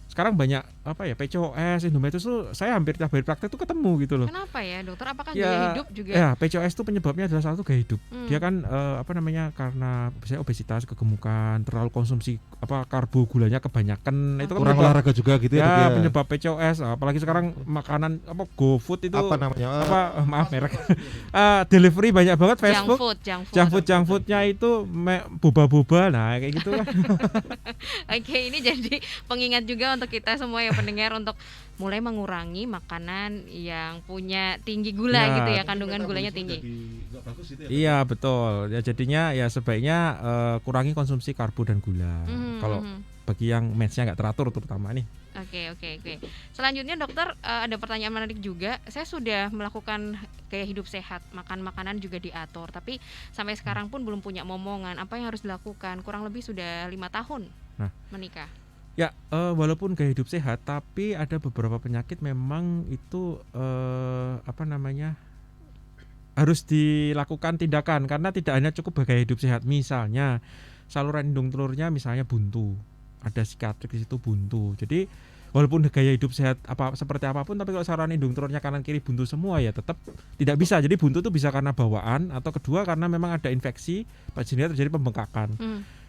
sekarang banyak PCOS, endometrius tuh saya hampir tiap hari praktek tuh ketemu gitu loh.
Kenapa ya dokter? Apakah
Ya,
gaya hidup juga?
Ya, PCOS itu penyebabnya adalah satu gaya hidup. Dia kan karena misalnya obesitas, kegemukan, terlalu konsumsi karbo, gulanya kebanyakan, itu kan
kurang olahraga juga gitu ya.
Penyebab PCOS. Apalagi sekarang makanan GoFood itu maaf merek. Delivery banyak banget, Facebook. Junk foodnya itu boba-boba, nah kayak gitu kan.
Oke, ini jadi pengingat juga untuk kita semua yang pendengar untuk mulai mengurangi makanan yang punya tinggi gula gitu ya, kandungan gulanya tinggi.
Iya betul. Ya jadinya ya sebaiknya kurangi konsumsi karbo dan gula. Kalau bagi yang mensnya nggak teratur terutama nih.
Oke. Selanjutnya dokter, ada pertanyaan menarik juga. Saya sudah melakukan gaya hidup sehat, makan makanan juga diatur, tapi sampai sekarang pun belum punya momongan. Apa yang harus dilakukan? Kurang lebih sudah 5 tahun menikah.
Ya, walaupun gaya hidup sehat, tapi ada beberapa penyakit memang itu harus dilakukan tindakan, karena tidak hanya cukup gaya hidup sehat. Misalnya saluran indung telurnya misalnya buntu, ada sikatrik di situ buntu. Jadi walaupun gaya hidup sehat seperti apapun, tapi kalau saluran indung telurnya kanan kiri buntu semua ya tetap tidak bisa. Jadi buntu itu bisa karena bawaan, atau kedua karena memang ada infeksi, sehingga terjadi pembengkakan.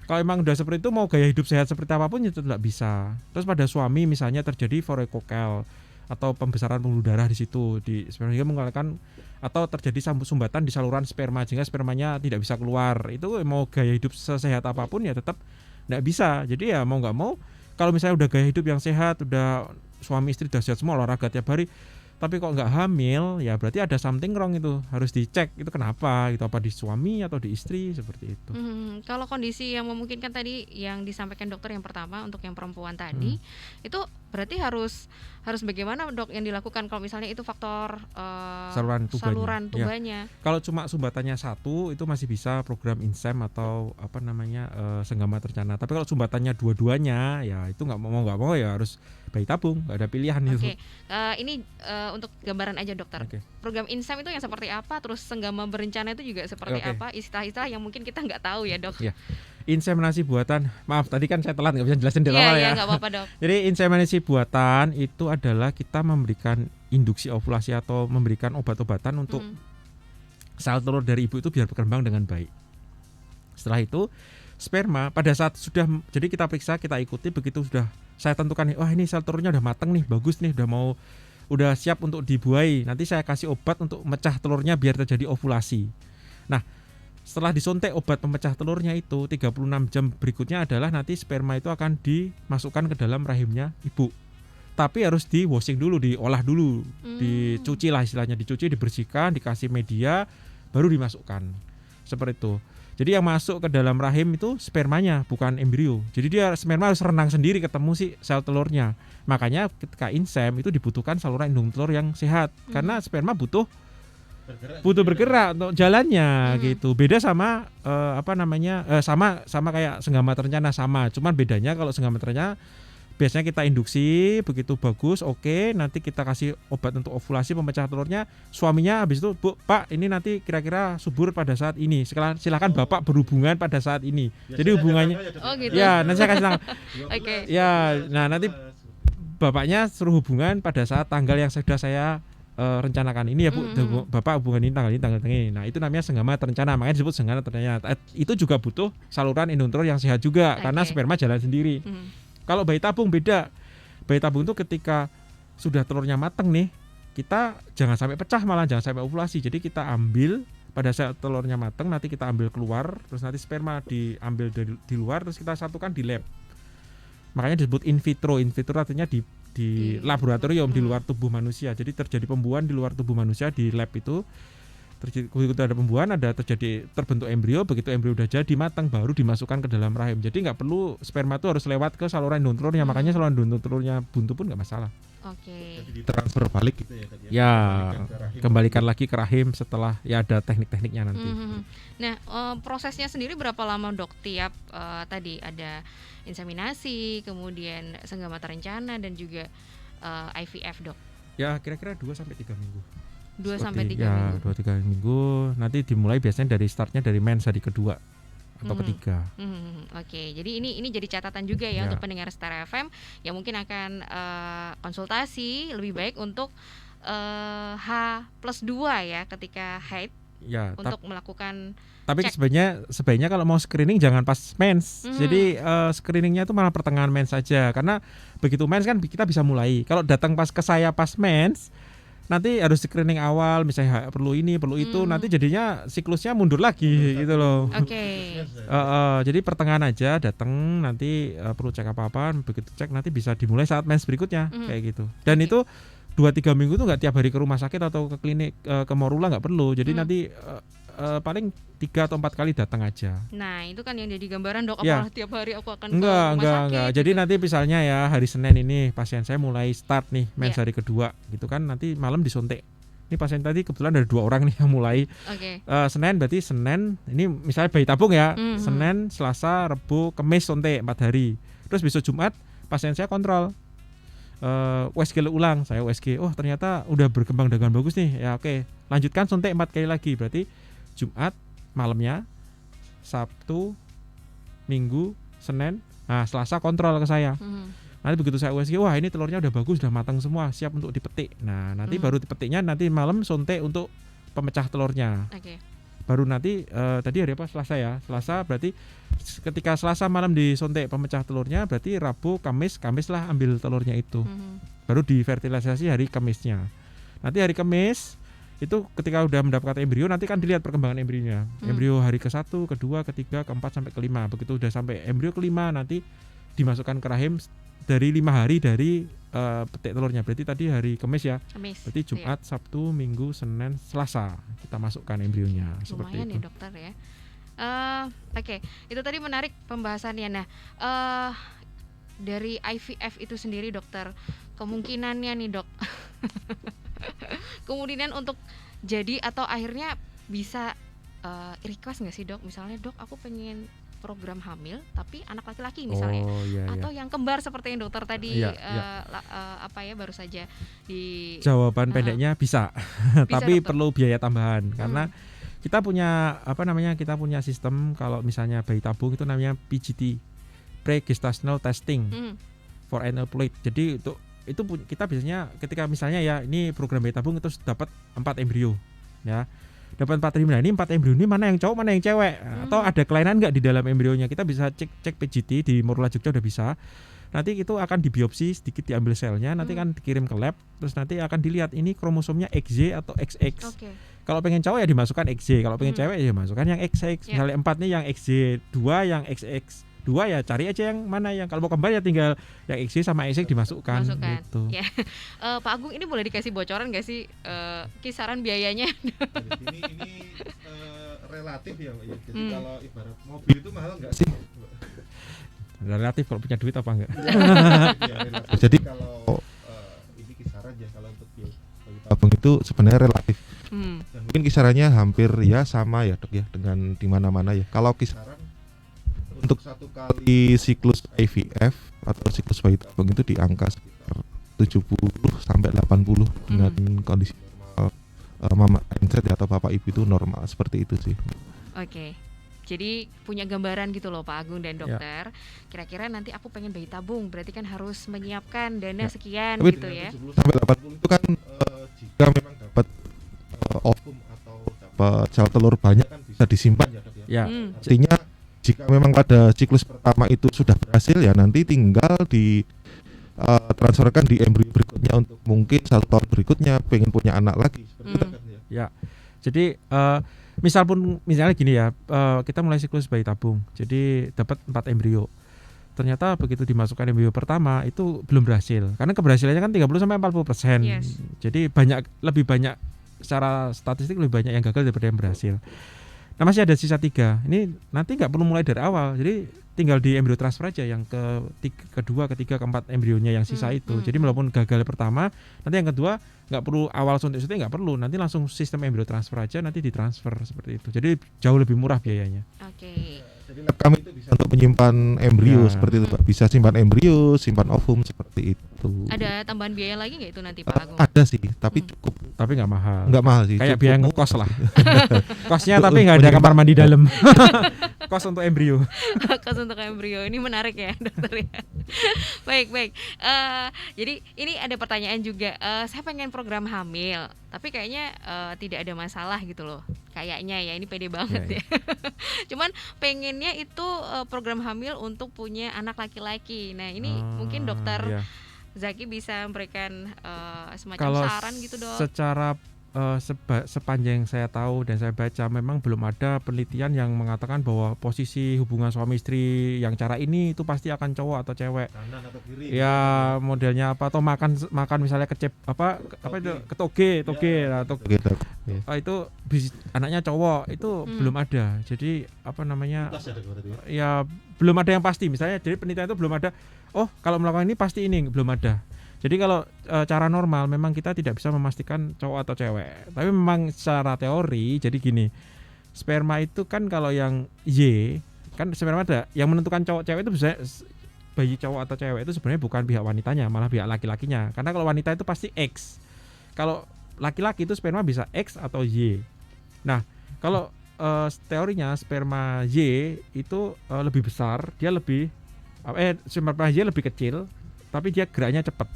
Kalau emang udah seperti itu, mau gaya hidup sehat seperti apapun itu tidak bisa. Terus pada suami misalnya terjadi varikokel atau pembesaran pembuluh darah di situ di sperma, sehingga mengalami atau terjadi sumbatan di saluran sperma sehingga spermanya tidak bisa keluar. Itu mau gaya hidup sesehat apapun ya tetap tidak bisa. Jadi ya mau nggak mau, kalau misalnya udah gaya hidup yang sehat, udah suami istri udah sehat semua, olahraga tiap hari, tapi kok nggak hamil, ya berarti ada something wrong, itu harus dicek itu kenapa, itu apa di suami atau di istri, seperti itu.
Kalau kondisi yang memungkinkan tadi yang disampaikan dokter yang pertama untuk yang perempuan tadi, itu berarti harus bagaimana dok yang dilakukan kalau misalnya itu faktor saluran tubanya?
Ya. Kalau cuma sumbatannya satu itu masih bisa program INSEM atau senggama terencana. Tapi kalau sumbatannya dua-duanya ya itu nggak mau ya harus bayi tabung, nggak ada pilihan itu.
Ini untuk gambaran aja dokter. Program INSEM itu yang seperti apa? Terus senggama berencana itu juga seperti apa? Istilah-istilah yang mungkin kita nggak tahu ya dok. Inseminasi buatan, maaf tadi kan saya telat nggak bisa jelasin di awal ya. Nggak apa-apa dok.
Jadi inseminasi buatan itu adalah kita memberikan induksi ovulasi atau memberikan obat-obatan untuk sel telur dari ibu itu biar berkembang dengan baik. Setelah itu sperma pada saat sudah, jadi kita periksa, kita ikuti, begitu sudah saya tentukan nih, wah ini sel telurnya udah matang nih, bagus nih, udah siap untuk dibuai. Nanti saya kasih obat untuk mecah telurnya biar terjadi ovulasi. Nah, setelah disuntik obat pemecah telurnya itu 36 jam berikutnya adalah nanti sperma itu akan dimasukkan ke dalam rahimnya ibu. Tapi harus di washing dulu, diolah dulu, dicuci lah istilahnya, dicuci, dibersihkan, dikasih media, baru dimasukkan. Seperti itu. Jadi yang masuk ke dalam rahim itu spermanya, bukan embrio. Jadi dia sperma harus renang sendiri ketemu si sel telurnya. Makanya ketika INSEM itu dibutuhkan saluran indung telur yang sehat, karena sperma butuh bergerak untuk jalannya gitu. Beda sama sama kayak senggama terencana sama. Cuman bedanya kalau senggama terencana biasanya kita induksi, begitu bagus, oke, nanti kita kasih obat untuk ovulasi pemecah telurnya. Suaminya habis itu, Bu, Pak, ini nanti kira-kira subur pada saat ini. Silakan Bapak berhubungan pada saat ini. Jadi hubungannya
gitu.
Ya, nanti saya kasih tanggal. Ya, nah nanti Bapaknya suruh hubungan pada saat tanggal yang sudah saya rencanakan ini ya Bu, Bapak hubungan ini tanggal ini. Nah itu namanya senggama terencana, makanya disebut senggama terencana. Itu juga butuh saluran indung telur yang sehat juga, karena sperma jalan sendiri. Kalau bayi tabung beda. Bayi tabung itu ketika sudah telurnya mateng nih, kita jangan sampai pecah, malah jangan sampai ovulasi. Jadi kita ambil pada saat telurnya mateng, nanti kita ambil keluar, terus nanti sperma diambil di luar, terus kita satukan di lab. Makanya disebut in vitro. In vitro artinya di laboratorium di luar tubuh manusia. Jadi terjadi pembuahan di luar tubuh manusia di lab itu. Begitu ada pembuahan, terbentuk embrio. Begitu embrio udah jadi matang, baru dimasukkan ke dalam rahim. Jadi nggak perlu sperma itu harus lewat ke saluran indung telurnya. Makanya saluran indung telurnya buntu pun nggak masalah.
Jadi transfer balik gitu ya.
Ya, kembalikan lagi ke rahim setelah ada teknik-tekniknya nanti.
Nah, prosesnya sendiri berapa lama dok? Tiap tadi ada inseminasi, kemudian senggama terencana dan juga IVF dok?
Ya kira-kira 2-3 minggu.
2-3 minggu.
2-3 minggu. Nanti dimulai biasanya dari startnya dari mens hari kedua atau ketiga.
Oke, jadi ini jadi catatan juga ya untuk pendengar Star FM yang mungkin akan konsultasi lebih baik untuk H+2 ya ketika haid
Ya,
untuk melakukan.
Tapi
cek.
sebaiknya kalau mau screening jangan pas mens. Jadi screeningnya itu malah pertengahan mens saja, karena begitu mens kan kita bisa mulai. Kalau datang pas ke saya pas mens, nanti harus screening awal, misalnya perlu ini, perlu itu, nanti jadinya siklusnya mundur lagi gitu loh.
Oke.
Jadi pertengahan aja datang, nanti perlu cek apa-apa, begitu cek nanti bisa dimulai saat mens berikutnya kayak gitu. Dan itu 2-3 minggu tuh nggak tiap hari ke rumah sakit atau ke klinik ke Morula, nggak perlu. Jadi nanti paling 3 atau 4 kali datang aja.
Nah itu kan yang jadi gambaran dok,
Ya.
apakah tiap hari aku akan
Enggak.
sakit
Jadi
gitu.
nanti misalnya ya hari Senin ini pasien saya mulai start nih mens hari kedua gitu kan, nanti malam disuntik. Ini pasien tadi kebetulan ada 2 orang nih yang mulai.
Oke.
Senin berarti Senin ini misalnya bayi tabung ya. Senin, Selasa, Rabu, Kamis suntik 4 hari. Terus besok Jumat pasien saya kontrol. USG ulang, saya USG. Oh ternyata udah berkembang dengan bagus nih. Ya oke, lanjutkan suntik 4 kali lagi. Berarti Jumat malamnya, Sabtu, Minggu, Senin, nah Selasa kontrol ke saya. Nanti begitu saya USG, wah ini telurnya udah bagus, udah matang semua, siap untuk dipetik. Nah nanti baru dipetiknya nanti malam suntik untuk pemecah telurnya.
Oke.
Baru nanti tadi hari apa? Selasa ya. Selasa berarti ketika Selasa malam disuntik pemecah telurnya, berarti Rabu, Kamis lah ambil telurnya itu. Baru divertilisasi hari Kamisnya. Nanti hari Kamis itu ketika udah mendapatkan embrio, nanti kan dilihat perkembangan embrionya. Embrio hari ke-1, ke-2, ke-3, ke-4 sampai ke-5. Begitu udah sampai embrio ke-5 nanti dimasukkan ke rahim dari 5 hari dari petik telurnya. Berarti tadi hari Kamis ya. Berarti Jumat, Sabtu, Minggu, Senin, Selasa kita masukkan embrionya. Seperti
Lumayan
itu.
ya dokter ya. Oke, itu tadi menarik pembahasannya. Nah, dari IVF itu sendiri dokter, kemungkinannya nih dok, kemungkinan untuk jadi atau akhirnya bisa request nggak sih dok? Misalnya dok, aku pengen program hamil tapi anak laki-laki misalnya, atau yang kembar seperti yang dokter tadi baru saja di
jawaban pendeknya bisa tapi
dokter.
perlu biaya tambahan karena kita punya kita punya sistem kalau misalnya bayi tabung itu namanya PGT, pre-gestational testing for aneuploid. Jadi itu kita biasanya ketika misalnya ya ini program bayi tabung itu dapat 4 embrio ya. Dapat 4 embrio. Nah, ini 4 embrio ini mana yang cowok, mana yang cewek, atau ada kelainan nggak di dalam embrionya. Kita bisa cek PGT di Morula Jogja udah bisa. Nanti itu akan dibiopsi sedikit, diambil selnya, nanti kan dikirim ke lab, terus nanti akan dilihat ini kromosomnya XY atau XX. Kalau pengen cowok ya dimasukkan XY, kalau pengen cewek ya dimasukkan yang XX. Misalnya 4 nih yang XY, 2 yang XX. 2 ya cari aja yang mana yang kalau mau kembar ya tinggal yang XY sama XX dimasukkan. Gitu.
Ya. Pak Agung, ini boleh dikasih bocoran nggak sih kisaran biayanya?
Ini relatif ya Mbak ya. Jadi kalau ibarat mobil itu mahal nggak sih?
Relatif kalau punya duit apa enggak?
Ya, relatif. Jadi kalau ini kisaran ya, kalau untuk bayi tabung itu sebenarnya relatif. Dan mungkin kisarannya hampir ya sama ya dok ya dengan di mana-mana ya. Kalau kisaran untuk 1 kali siklus IVF atau siklus bayi tabung itu di angka sekitar 70 sampai 80 dengan kondisi normal mama mindset atau bapak ibu itu normal seperti itu sih.
Oke. Jadi punya gambaran gitu loh Pak Agung dan dokter. Kira-kira nanti aku pengen bayi tabung, berarti kan harus menyiapkan dana sekian.
Tapi
gitu ya.
70 sampai 80 itu kan jika memang dapat ovum atau dapat sel telur banyak kan bisa disimpan ya dok ya. Artinya jika memang pada siklus pertama itu sudah berhasil ya nanti tinggal di transferkan di embrio berikutnya untuk mungkin 1 tahun berikutnya pengen punya anak lagi seperti itu kan ya.
Ya. Jadi misalnya gini ya, kita mulai siklus bayi tabung. Jadi dapat 4 embrio. Ternyata begitu dimasukkan embrio pertama itu belum berhasil. Karena keberhasilannya kan 30 sampai 40%.
Yes.
Jadi lebih banyak secara statistik lebih banyak yang gagal daripada yang berhasil. Nah masih ada sisa 3. Ini nanti nggak perlu mulai dari awal. Jadi tinggal di embrio transfer aja yang kedua, ketiga, keempat embrionya yang sisa itu. Jadi walaupun gagal pertama, nanti yang kedua nggak perlu awal suntik-suntik, nggak perlu. Nanti langsung sistem embrio transfer aja, nanti ditransfer seperti itu. Jadi jauh lebih murah biayanya.
Oke.
Jadi lab kami itu bisa untuk menyimpan embrio seperti itu Pak. Bisa simpan embrio, simpan ovum seperti itu.
Ada tambahan biaya lagi nggak itu nanti Pak Agung?
Ada sih, tapi cukup.
Tapi nggak mahal.
Nggak mahal sih.
Kayak
cukup
biaya ngekos lah. Kosnya tapi nggak ada kamar mandi dalam. Kos untuk embrio.
Kos untuk embrio ini menarik ya dokter ya. Baik. Jadi ini ada pertanyaan juga. Saya pengen program hamil, tapi kayaknya tidak ada masalah gitu loh. Kayaknya ya ini pede banget ya. Cuman pengennya itu program hamil untuk punya anak laki-laki. Nah ini mungkin dokter Zaki bisa memberikan semacam
Kalau
saran gitu dok.
Secara sepanjang saya tahu dan saya baca memang belum ada penelitian yang mengatakan bahwa posisi hubungan suami istri yang cara ini itu pasti akan cowok atau cewek.
Kanan atau kiri.
Ya modelnya apa atau makan misalnya kecep apa itu ketoge. Nah, itu anaknya cowok itu belum ada. Jadi apa namanya? Ya belum ada yang pasti. Misalnya jadi penelitian itu belum ada. Oh kalau melakukan ini pasti ini belum ada. Jadi kalau cara normal memang kita tidak bisa memastikan cowok atau cewek. Tapi memang secara teori jadi gini. Sperma itu kan kalau yang Y kan sperma ada yang menentukan cowok cewek itu bisa bayi cowok atau cewek itu sebenarnya bukan pihak wanitanya, malah pihak laki-lakinya. Karena kalau wanita itu pasti X. Kalau laki-laki itu sperma bisa X atau Y. Nah, kalau teorinya sperma Y itu lebih besar, dia lebih sperma Y lebih kecil tapi dia geraknya cepat.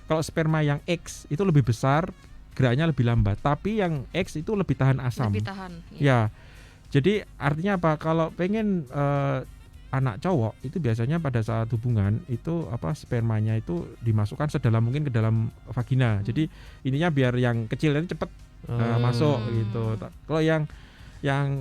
Kalau sperma yang X itu lebih besar, geraknya lebih lambat. Tapi yang X itu lebih tahan asam.
Lebih tahan.
Ya. Jadi artinya apa? Kalau pengen anak cowok itu biasanya pada saat hubungan itu spermanya itu dimasukkan sedalam mungkin ke dalam vagina. Jadi ininya biar yang kecil itu cepat masuk gitu. Kalau yang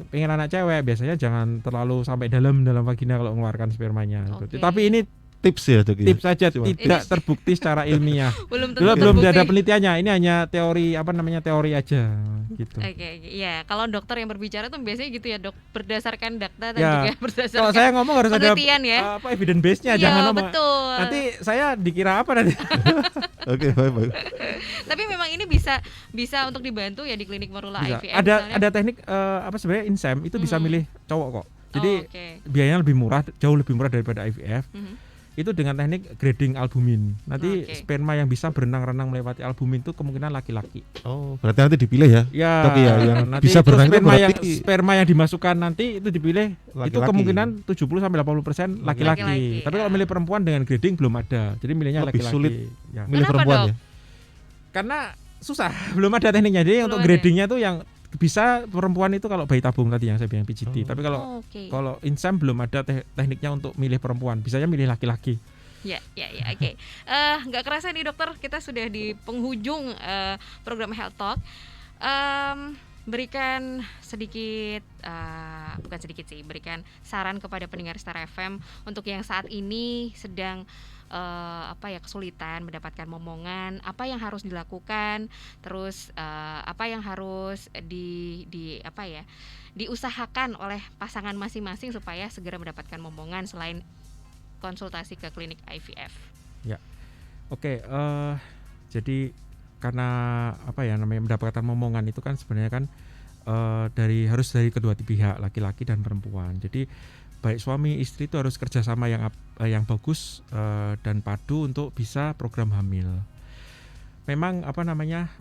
pengen anak cewek biasanya jangan terlalu sampai dalam vagina kalau mengeluarkan spermanya.
Okay.
Tapi ini
tips ya dok.
Tips saja, tidak terbukti secara ilmiah. belum ada penelitiannya. Ini hanya teori teori aja gitu.
Oke. Ya kalau dokter yang berbicara tuh biasanya gitu ya dok, berdasarkan data dan juga berdasarkan
kalau saya ngomong harus ada
ya.
Evidence base-nya, jangan ngomong.
Betul.
Nanti saya dikira apa nanti.
Oke, baik.
Tapi memang ini bisa untuk dibantu ya di klinik Morula IVF.
Ada teknik sebenarnya InSem itu bisa milih cowok kok. Jadi biayanya lebih murah, jauh lebih murah daripada IVF. Itu dengan teknik grading albumin. Nanti sperma yang bisa berenang-renang melewati albumin itu kemungkinan laki-laki.
Oh, berarti nanti dipilih ya?
Ya,
yang
nanti
bisa berenang
sperma yang dimasukkan nanti itu dipilih laki-laki. Itu kemungkinan 70-80% laki-laki. Tapi kalau milih perempuan dengan grading belum ada. Jadi milihnya
lebih
laki-laki.
Sulit
ya.
Milih perempuan ya?
Karena susah, belum ada tekniknya. Jadi untuk gradingnya tuh yang bisa perempuan itu kalau bayi tabung tadi yang saya bilang PGT. Tapi kalau InSem belum ada tekniknya untuk milih perempuan. Bisanya milih laki-laki.
Ya, oke. Nggak kerasa nih dokter, kita sudah di penghujung program Health Talk. Berikan sedikit, bukan sedikit sih, berikan saran kepada pendengar Star FM untuk yang saat ini sedang kesulitan mendapatkan momongan, apa yang harus dilakukan, terus apa yang harus diusahakan oleh pasangan masing-masing supaya segera mendapatkan momongan selain konsultasi ke klinik IVF.
Ya, oke. Jadi karena mendapatkan momongan itu kan sebenarnya kan harus dari kedua pihak, laki-laki dan perempuan. Jadi baik suami istri itu harus kerjasama yang bagus dan padu untuk bisa program hamil. Memang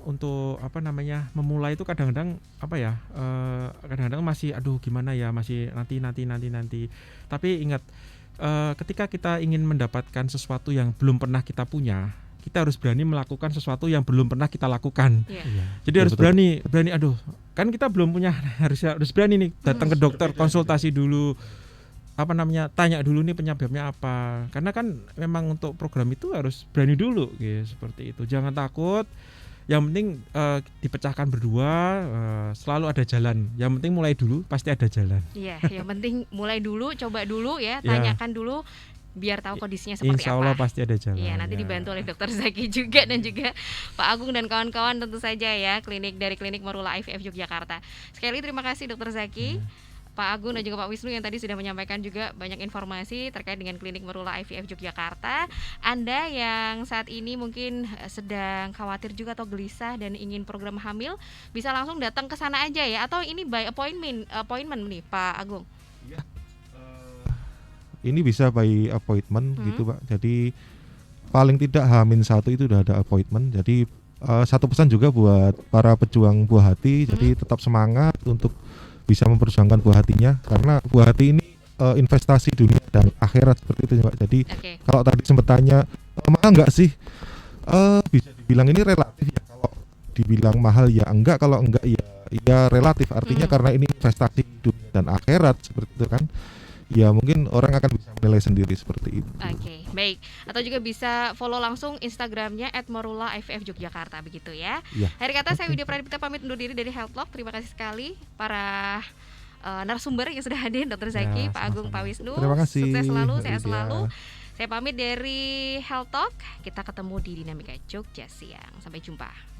untuk memulai itu kadang-kadang kadang-kadang masih gimana ya, masih nanti. Tapi ingat ketika kita ingin mendapatkan sesuatu yang belum pernah kita punya, kita harus berani melakukan sesuatu yang belum pernah kita lakukan. Jadi harus berani. Kan kita belum punya, harus berani nih datang ke dokter, konsultasi dulu. Tanya dulu nih penyebabnya apa. Karena kan memang untuk program itu harus berani dulu gitu, seperti itu. Jangan takut. Yang penting dipecahkan berdua, selalu ada jalan. Yang penting mulai dulu, pasti ada jalan. Iya,
yang penting mulai dulu, coba dulu ya, tanyakan dulu biar tahu kondisinya seperti
Insya Allah pasti ada jalan.
Iya, nanti dibantu oleh Dokter Zaki juga dan juga Pak Agung dan kawan-kawan tentu saja ya, dari klinik Morula IVF Yogyakarta. Sekali terima kasih Dokter Zaki. Pak Agung dan juga Pak Wisnu yang tadi sudah menyampaikan juga banyak informasi terkait dengan klinik Morula IVF Yogyakarta. Anda yang saat ini mungkin sedang khawatir juga atau gelisah dan ingin program hamil, bisa langsung datang ke sana aja ya, atau ini by appointment nih Pak Agung?
Ya, ini bisa by appointment gitu Pak. Jadi paling tidak H-1 itu udah ada appointment. Jadi satu pesan juga buat para pejuang buah hati. Jadi tetap semangat untuk bisa memperjuangkan buah hatinya, karena buah hati ini investasi dunia dan akhirat seperti itu Mbak. Jadi kalau tadi sempat tanya mahal nggak sih? Bisa dibilang ini relatif ya. Kalau dibilang mahal ya enggak, kalau enggak ya relatif. Artinya karena ini investasi dunia dan akhirat seperti itu kan. Ya mungkin orang akan bisa menilai sendiri seperti itu.
Oke, baik. Atau juga bisa follow langsung Instagramnya @morula_IVF_Yogyakarta begitu ya. Akhir kata saya Widya Pradipta pamit undur diri dari Health Talk. Terima kasih sekali para narasumber yang sudah hadir, Dr. Zaki, Pak Agung, Pak Wisnu.
Terima kasih.
Sukses selalu, sehat selalu. Saya pamit dari Health Talk. Kita ketemu di Dinamika Jogja siang. Sampai jumpa.